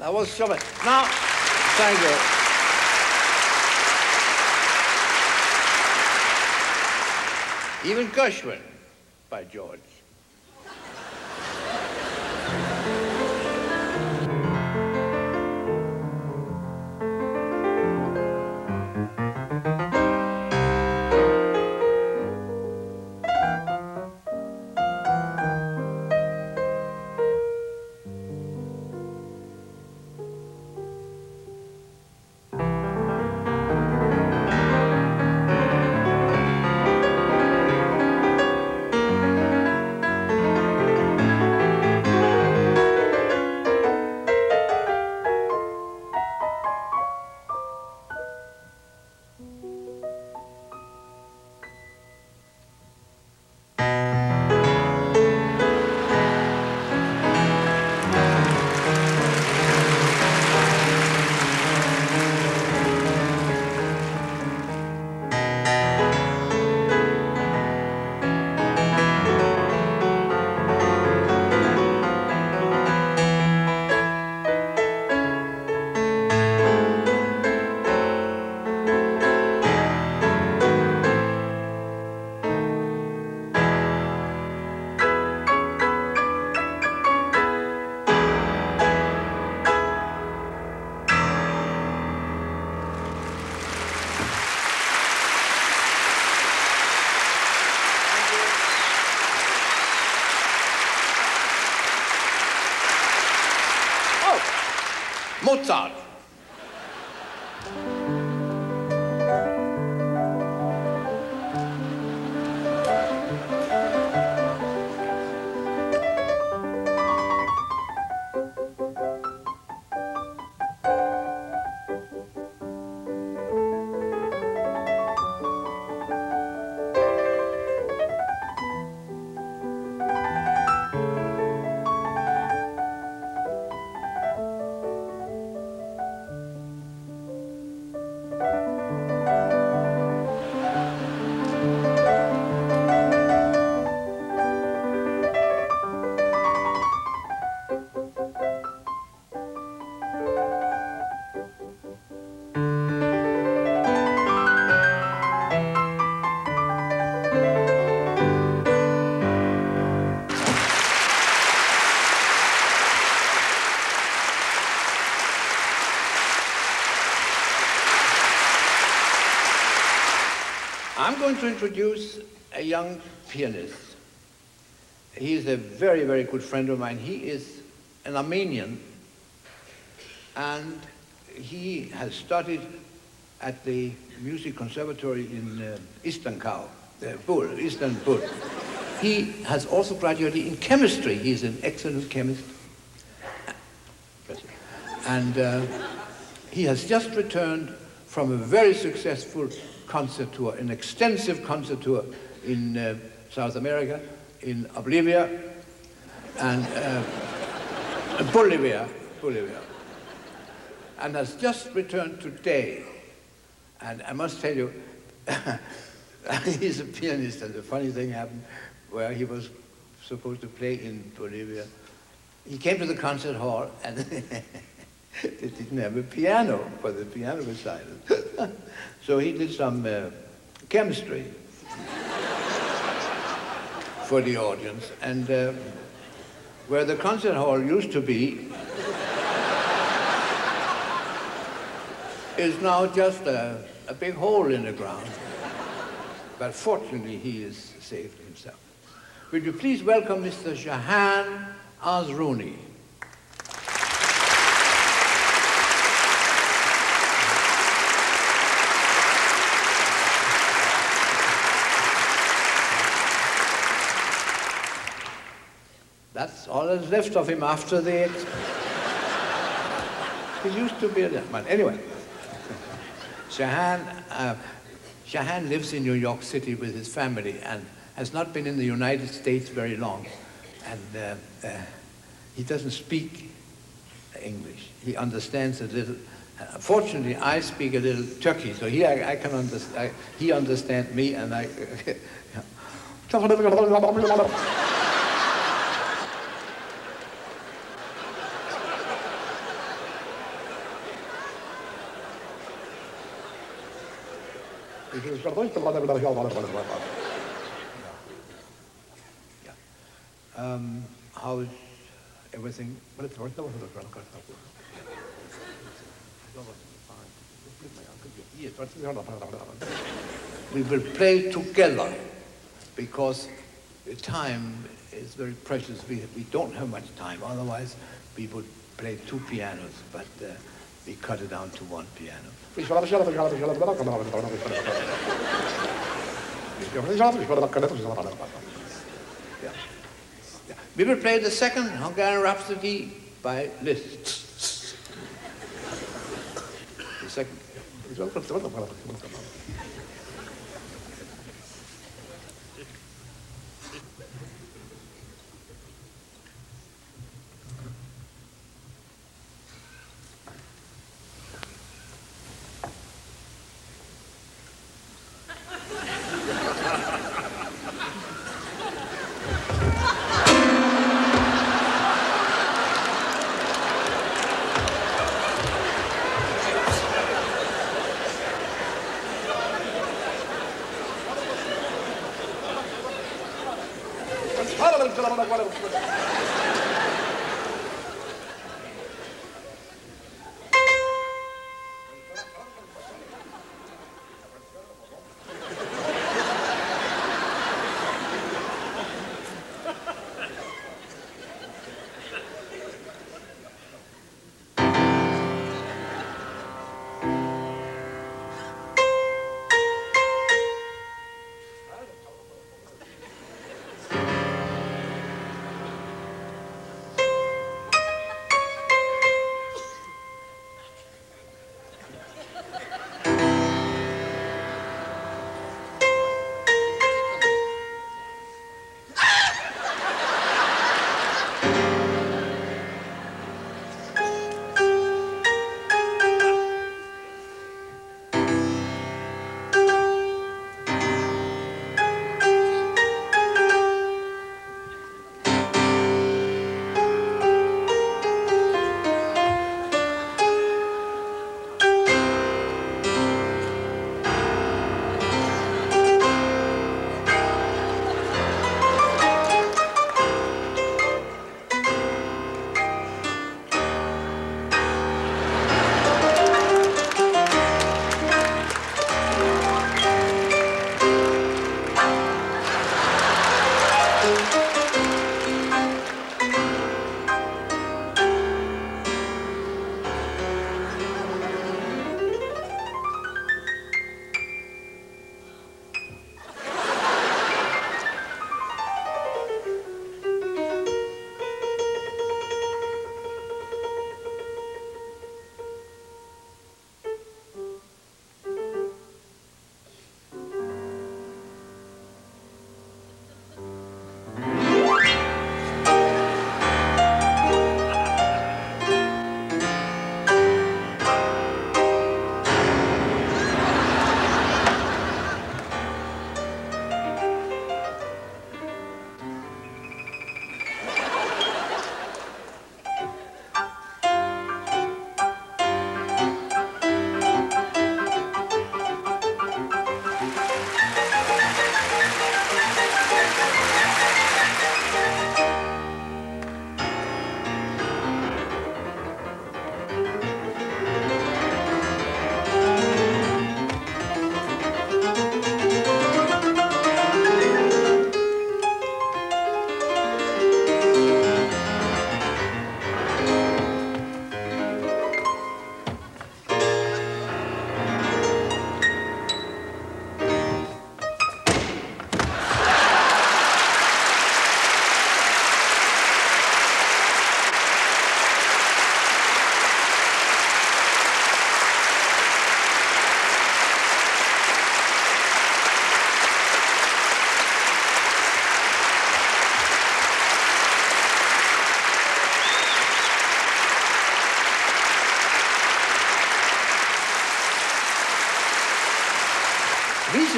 That was Chopin. Now, thank you. Even Gershwin, by George. Mozart. I'm going to introduce a young pianist. He's a very, very good friend of mine. He is an Armenian, and he has studied at the music conservatory in Istanbul. He has also graduated in chemistry. He's an excellent chemist. And he has just returned from a very successful concert tour, an extensive concert tour in South America, in Bolivia, and Bolivia, and has just returned today. And I must tell you, he's a pianist, and the funny thing happened where he was supposed to play in Bolivia. He came to the concert hall, and they didn't have a piano, for the piano was silent. So he did some chemistry for the audience, and where the concert hall used to be is now just a big hole in the ground. But fortunately, he is saved himself. Would you please welcome Mr. Shahan Azrouni? That's all that's left of him after the... He used to be a man. Anyway, Shahan lives in New York City with his family and has not been in the United States very long. And he doesn't speak English. He understands a little. Fortunately, I speak a little Turkey, so I can understand. He understands me, and I... How's everything? We will play together because the time is very precious. We don't have much time. Otherwise, we would play two pianos, but we cut it down to one piano. Yeah. We will play the second Hungarian Rhapsody by Liszt. The second.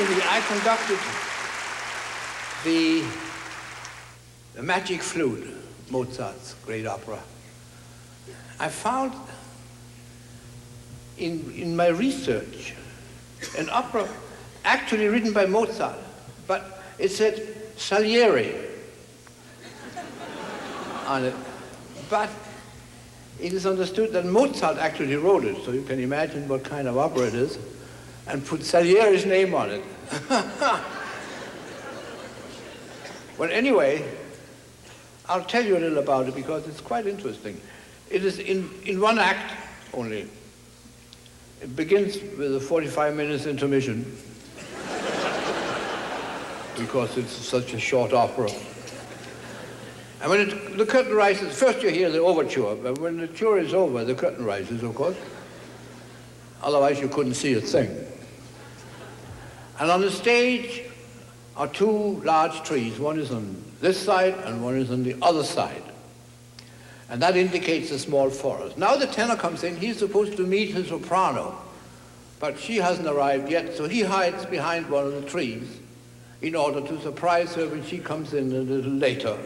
Originally, I conducted the Magic Flute, Mozart's great opera. I found in my research an opera actually written by Mozart, but it said Salieri on it. But it is understood that Mozart actually wrote it, so you can imagine what kind of opera it is, and put Salieri's name on it. Well, anyway, I'll tell you a little about it because it's quite interesting. It is in one act only. It begins with a 45 minutes intermission because it's such a short opera. And when the curtain rises, first you hear the overture, but when the tour is over, the curtain rises, of course. Otherwise, you couldn't see a thing. And on the stage are two large trees. One is on this side and one is on the other side. And that indicates a small forest. Now the tenor comes in, he's supposed to meet his soprano, but she hasn't arrived yet, so he hides behind one of the trees in order to surprise her when she comes in a little later,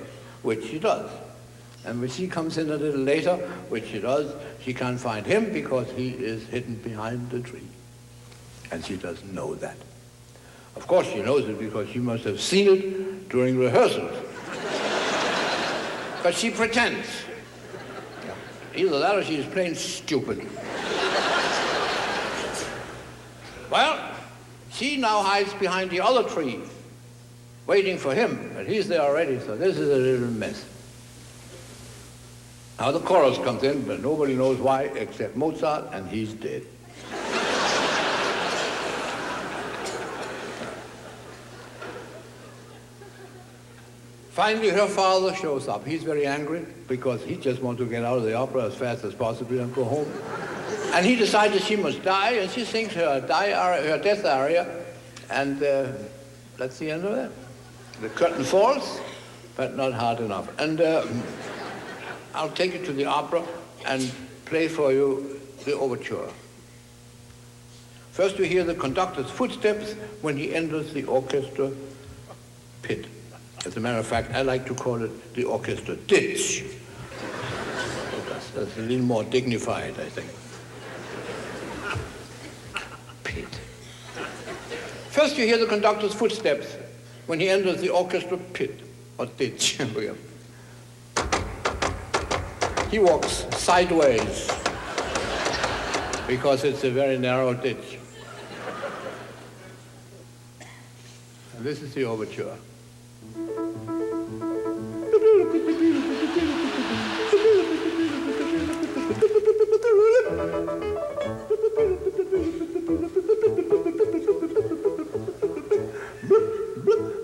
which she does. And when she comes in a little later, which she does, she can't find him because he is hidden behind the tree. And she doesn't know that. Of course she knows it because she must have seen it during rehearsals. But she pretends. Either that or she's plain stupid. Well, she now hides behind the other tree, waiting for him, but he's there already, so this is a little mess. Now the chorus comes in, but nobody knows why except Mozart, and he's dead. Finally, her father shows up. He's very angry because he just wants to get out of the opera as fast as possible and go home. And he decided she must die, and she sings her death aria, and that's the end of it. The curtain falls, but not hard enough. And I'll take you to the opera and play for you the overture. First, you hear the conductor's footsteps when he enters the orchestra pit. As a matter of fact, I like to call it the orchestra ditch. That's a little more dignified, I think. Pit. First, you hear the conductor's footsteps when he enters the orchestra pit, or ditch. He walks sideways because it's a very narrow ditch. And this is the overture.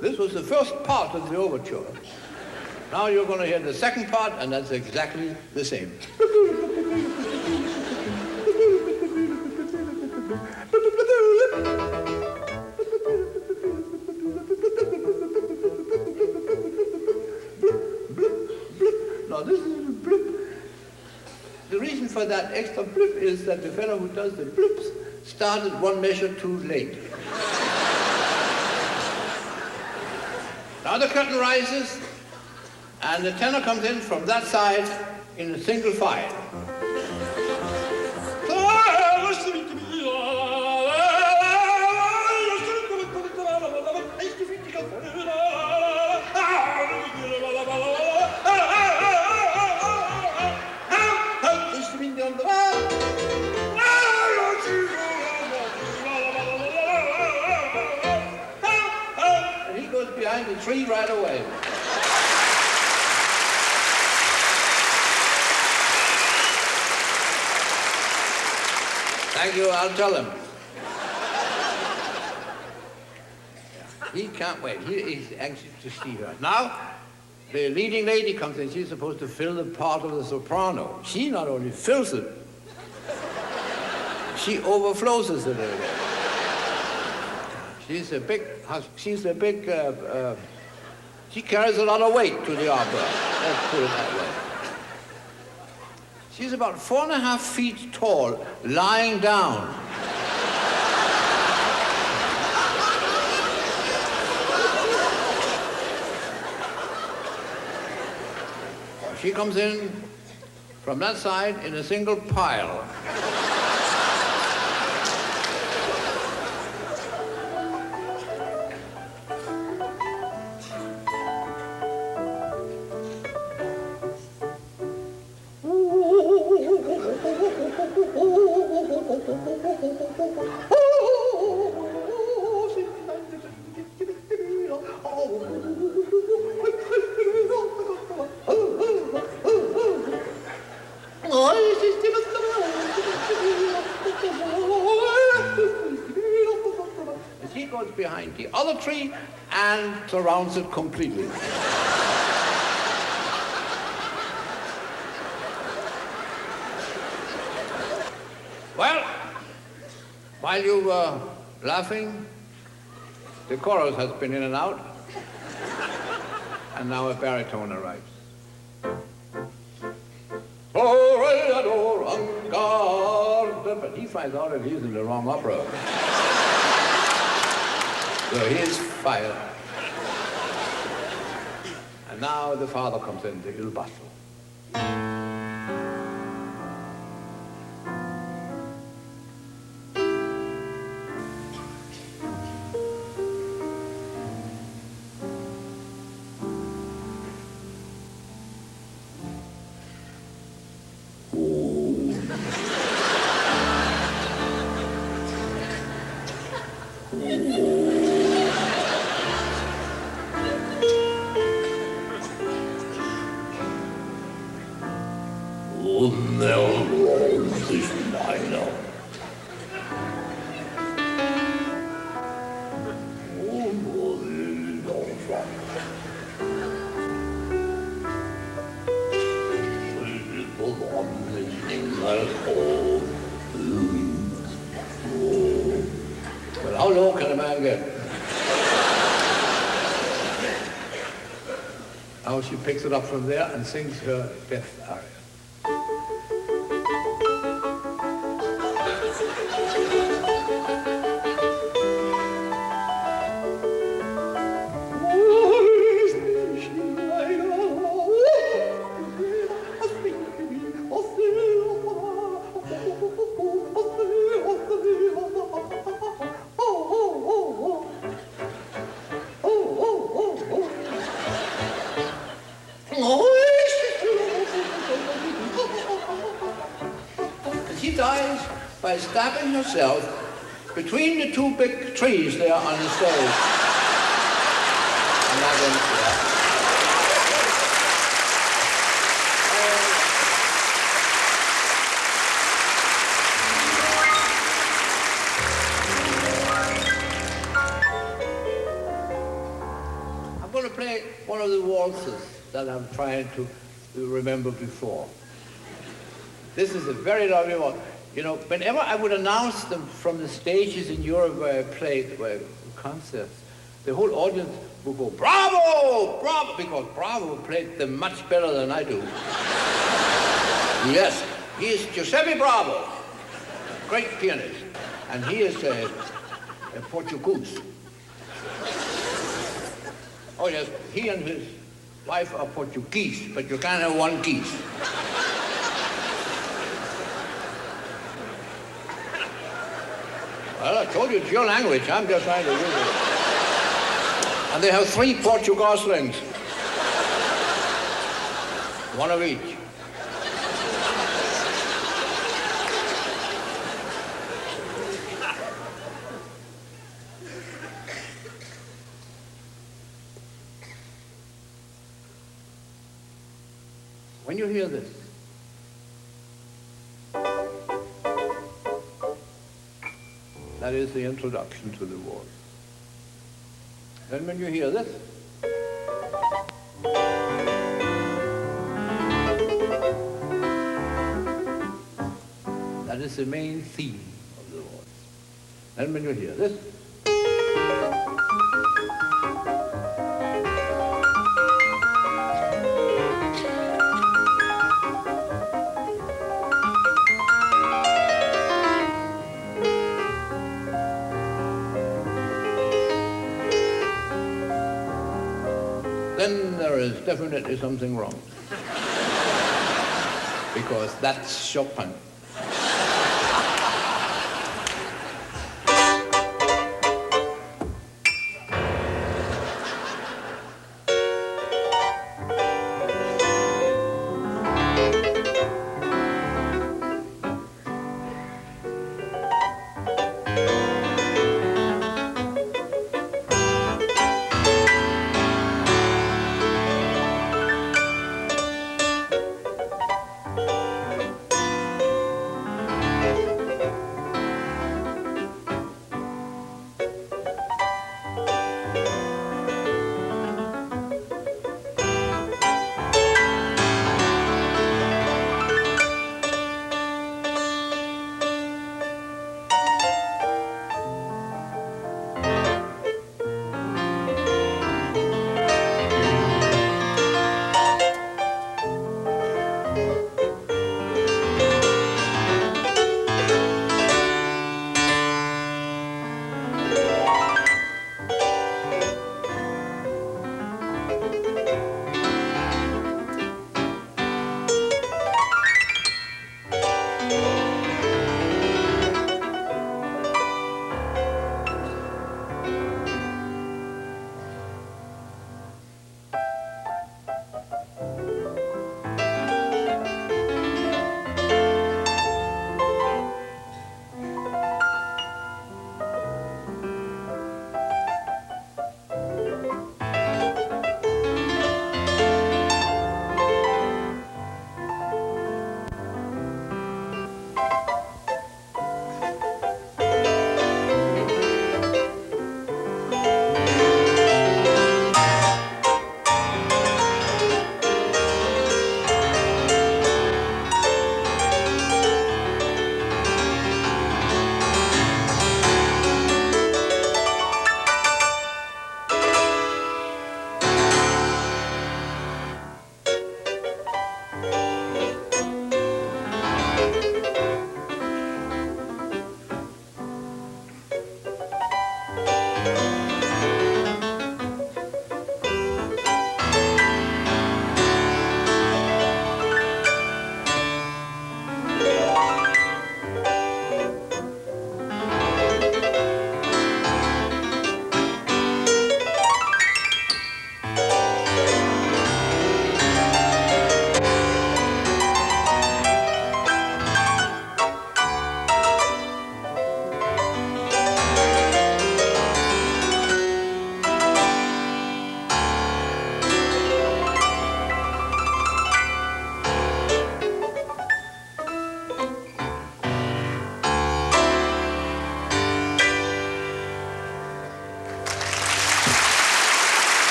This was the first part of the overture. Now you're going to hear the second part, and that's exactly the same. Now this is a blip. The reason for that extra blip is that the fellow who does the blips started one measure too late. Now the curtain rises, and the tenor comes in from that side in a single file. And he goes behind the tree right away. Thank you, I'll tell him. He can't wait. He is anxious to see her. Now, the leading lady comes in. She's supposed to fill the part of the soprano. She not only fills it, she overflows it a little bit. She carries a lot of weight to the opera. Let's put it that way. She's about 4.5 feet tall, lying down. she comes in from that side in a single pile. He goes behind the other tree and surrounds it completely. Well, while you were laughing, the chorus has been in and out, and now a baritone arrives. But he finds out that he's in the wrong opera. So he's fired. And now the father comes in, the Il Basso. Well, how low can a man get? Now she picks it up from there and sings her death aria. She dies by stabbing herself between the two big trees there on the stage. I'm not going to do that. I'm going to play one of the waltzes that I'm trying to remember before. This is a very lovely one. You know, whenever I would announce them from the stages in Europe where I played concerts, the whole audience would go, "Bravo! Bravo!" Because Bravo played them much better than I do. Yes, he is Giuseppe Bravo, great pianist. And he is a Portuguese. Oh yes, he and his wife are Portuguese, but you can't have one geese. Well, I told you it's your language. I'm just trying to use it. And they have 3 Portuguese rings. One of each. When you hear this, that is the introduction to the waltz. Then when you hear this, that is the main theme of the waltz. Then when you hear this, then there is definitely something wrong. because that's Chopin.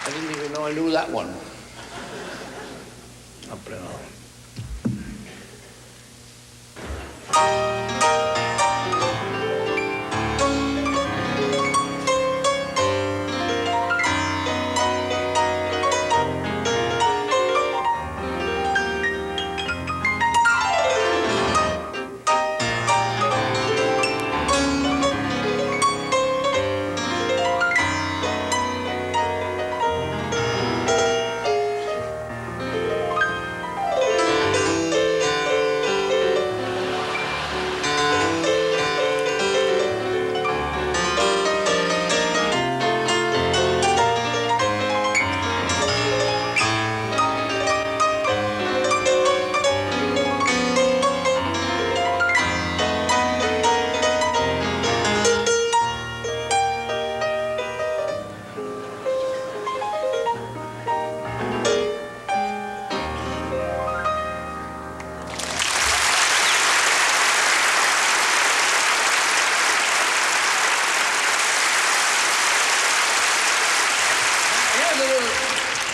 I didn't even know I knew that one. Up and on.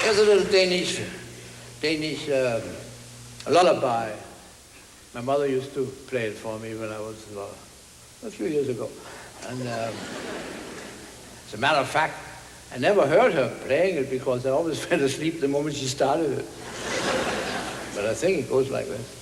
Here's a little Danish lullaby. My mother used to play it for me when I was a few years ago. And as a matter of fact, I never heard her playing it because I always fell asleep the moment she started it. But I think it goes like this.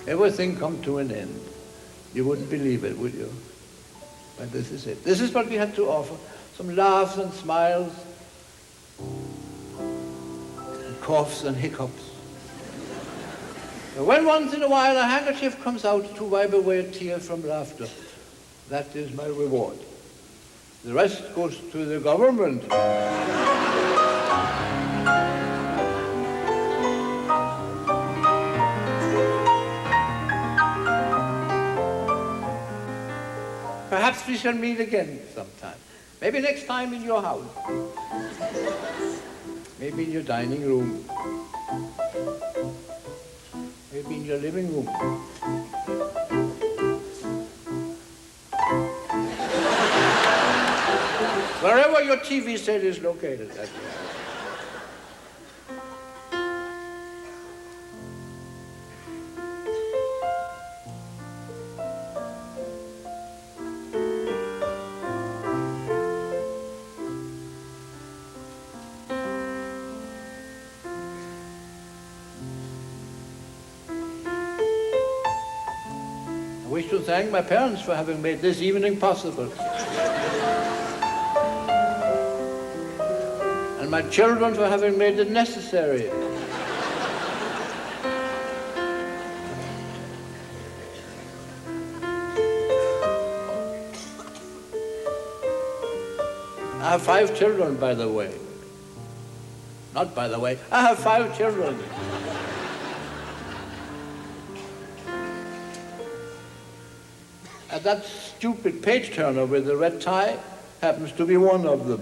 Everything come to an end. You wouldn't believe it, would you? But this is it. This is what we had to offer. Some laughs and smiles, and coughs and hiccups. And when once in a while a handkerchief comes out to wipe away a tear from laughter, that is my reward. The rest goes to the government. Perhaps we shall meet again sometime. Maybe next time in your house. Maybe in your dining room. Maybe in your living room. Wherever your TV set is located. I wish to thank my parents for having made this evening possible. And my children for having made it necessary. I have 5 children, by the way. Not by the way, I have 5 children. And that stupid page turner with the red tie happens to be one of them.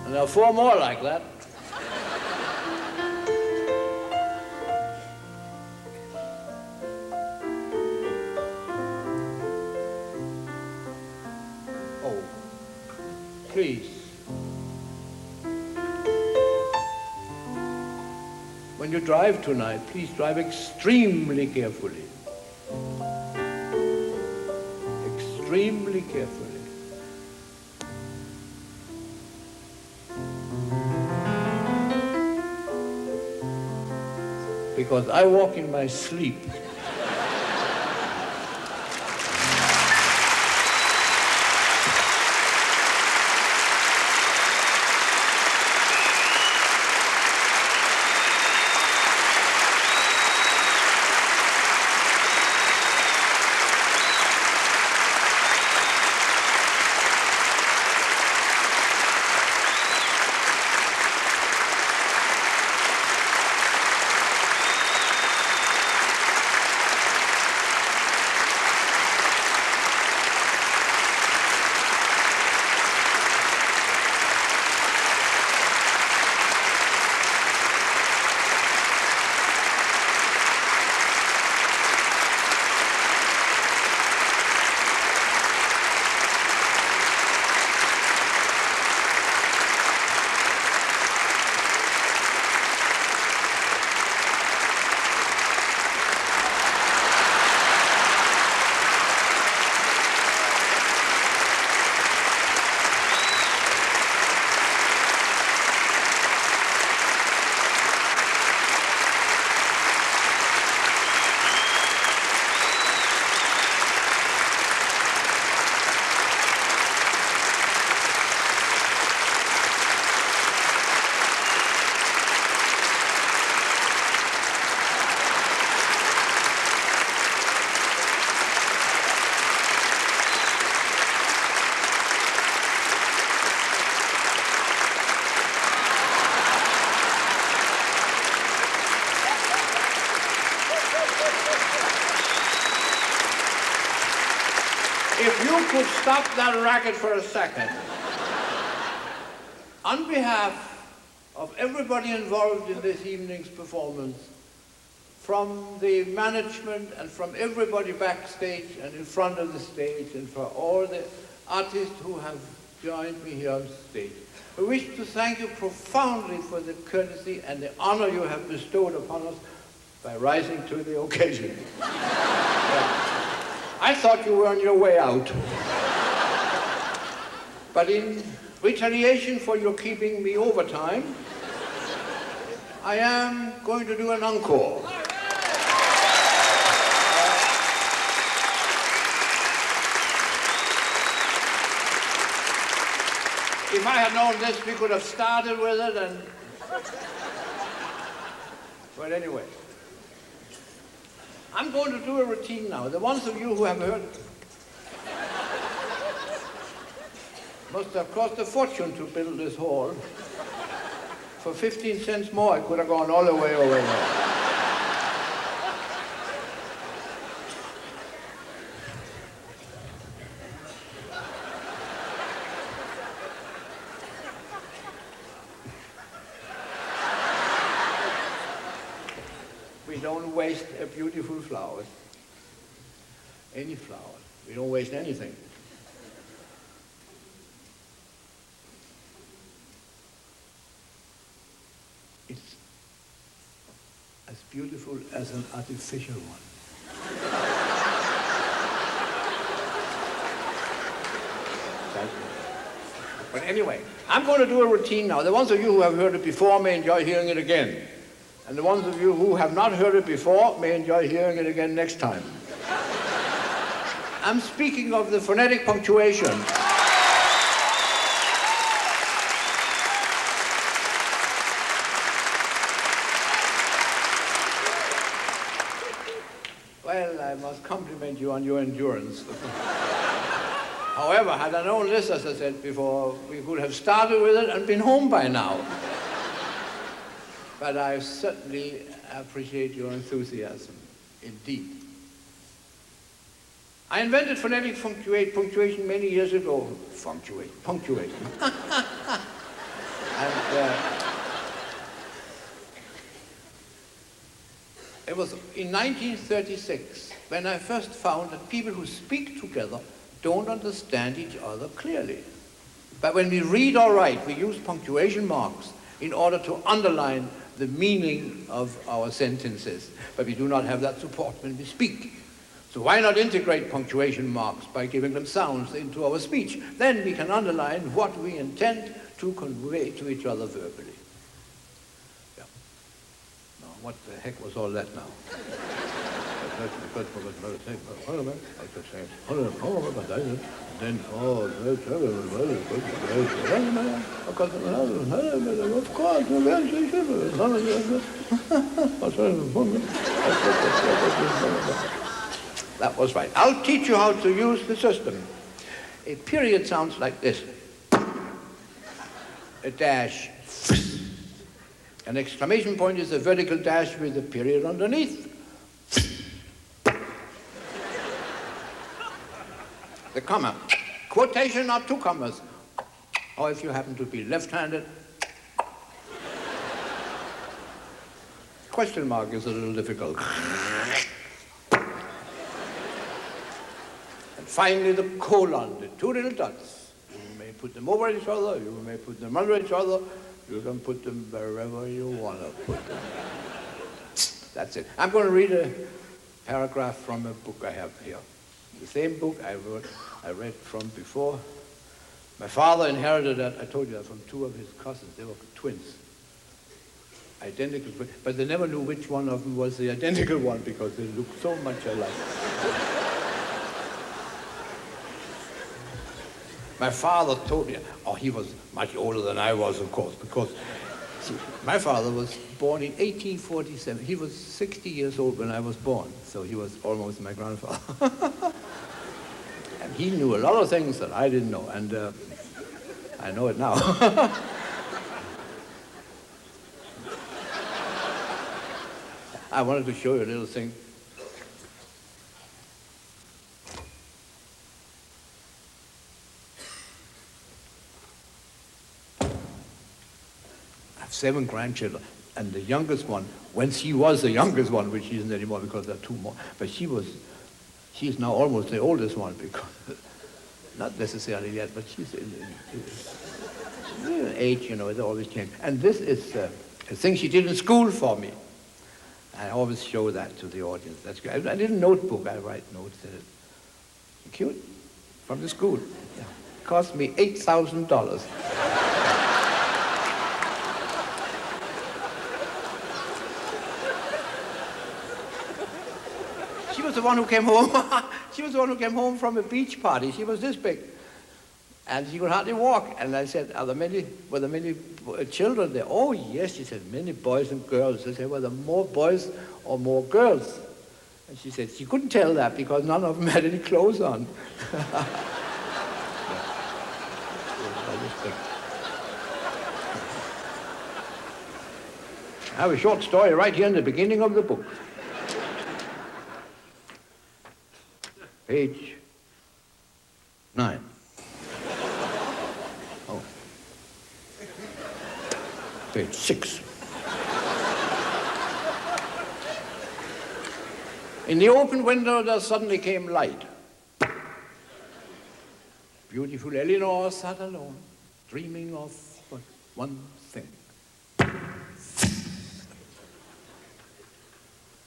And there are 4 more like that. Please, when you drive tonight, please drive extremely carefully. Extremely carefully. Because I walk in my sleep. If you could stop that racket for a second. On behalf of everybody involved in this evening's performance, from the management and from everybody backstage and in front of the stage, and for all the artists who have joined me here on stage, I wish to thank you profoundly for the courtesy and the honor you have bestowed upon us by rising to the occasion. I thought you were on your way out. But in retaliation for your keeping me overtime, I am going to do an encore. If I had known this, we could have started with it and... But anyway, I'm going to do a routine now. The ones of you who have heard... Must have cost a fortune to build this hall. For 15 cents more, I could have gone all the way over there. We don't waste beautiful flowers. Any flowers. We don't waste anything. It's as beautiful as an artificial one. But anyway, I'm going to do a routine now. The ones of you who have heard it before may enjoy hearing it again. And the ones of you who have not heard it before may enjoy hearing it again next time. I'm speaking of the phonetic punctuation. Well, I must compliment you on your endurance. However, had I known this, as I said before, we could have started with it and been home by now. But I certainly appreciate your enthusiasm, indeed. I invented phonetic punctuation many years ago. Punctuation. And it was in 1936 when I first found that people who speak together don't understand each other clearly. But when we read or write, we use punctuation marks in order to underline the meaning of our sentences. But we do not have that support when we speak. So why not integrate punctuation marks by giving them sounds into our speech? Then we can underline what we intend to convey to each other verbally. Yeah. Now, what the heck was all that now? Then, of course, that was right. I'll teach you how to use the system. A period sounds like this. A dash. An exclamation point is a vertical dash with a period underneath. The comma. Quotation or two commas. Or if you happen to be left-handed, question mark is a little difficult. And finally, the colon, the two little dots. You may put them over each other, you may put them under each other, you can put them wherever you want to put them. That's it. I'm going to read a paragraph from a book I have here. The same book I read from before. My father inherited that, I told you that, from two of his cousins. They were twins. Identical twins. But they never knew which one of them was the identical one because they looked so much alike. My father told me, oh, he was much older than I was, of course, because see, my father was born in 1847. He was 60 years old when I was born, so he was almost my grandfather. And he knew a lot of things that I didn't know, and I know it now. I wanted to show you a little thing. I have 7 grandchildren, and the youngest one, when she was the youngest one, which she isn't anymore because there are 2 more, but she's now almost the oldest one, because, not necessarily yet, but she's in age, you know, it always changes. And this is a thing she did in school for me. I always show that to the audience. That's good. I did a notebook. I write notes in it. Cute. From the school. Yeah. It cost me $8,000. She was the one who came home. She was the one who came home from a beach party. She was this big. And she could hardly walk. And I said, were there many children there? Oh, yes, she said, many boys and girls. I said, were there more boys or more girls? And she said, she couldn't tell that because none of them had any clothes on. I have a short story right here in the beginning of the book. Page 9. Oh. Page 6. In the open window there suddenly came light. Beautiful Eleanor sat alone, dreaming of but one thing.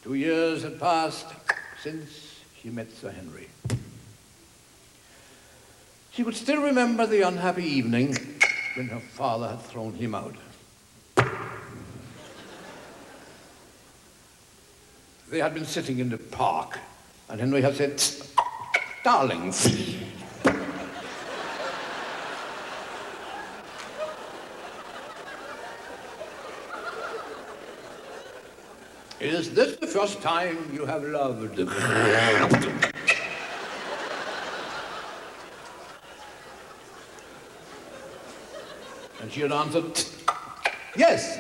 2 years had passed since she met Sir Henry. She could still remember the unhappy evening when her father had thrown him out. They had been sitting in the park, and Henry had said, "Darling." Is this the first time you have loved? And she had answered, "Yes."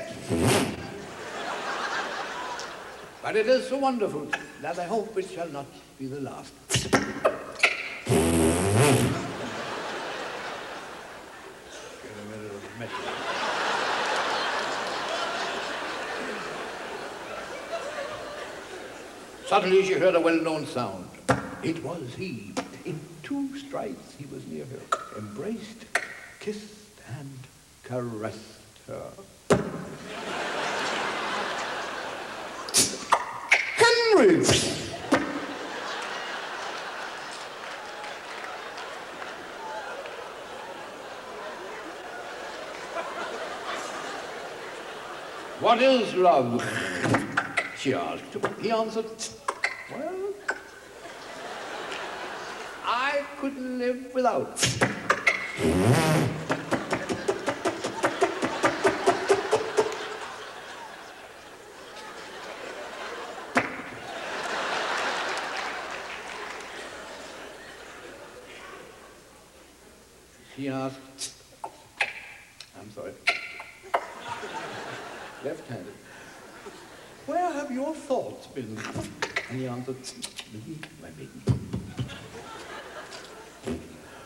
But it is so wonderful that I hope it shall not be the last. Suddenly she heard a well-known sound. It was he. In 2 strides he was near her, embraced, kissed, and caressed her. Henry! What is love? She asked. He answered, "Well, I couldn't live without." She asked, I'm sorry, left-handed, "Where have your thoughts been?" And he answered, "Me, my maiden."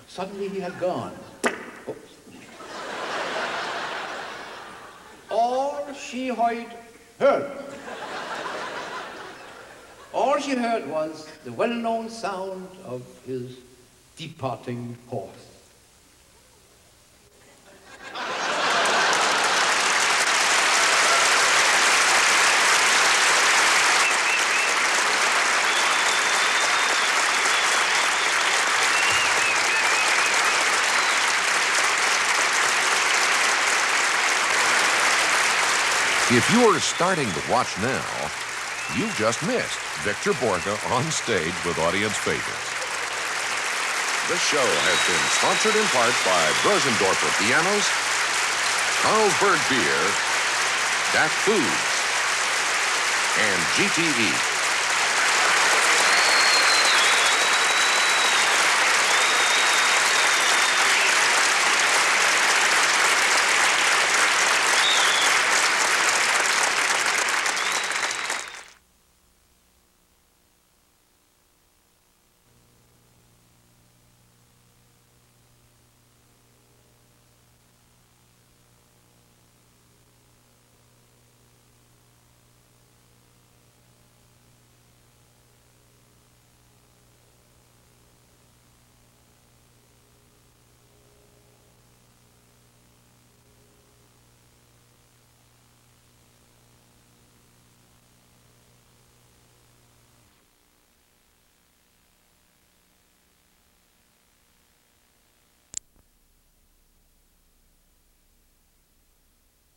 Suddenly he had gone. Oops. All she heard. All she heard was the well-known sound of his departing horse. If you are starting to watch now, you've just missed Victor Borge on stage with audience favorites. This show has been sponsored in part by Bösendorfer Pianos, Carlsberg Beer, DAC Foods, and GTE.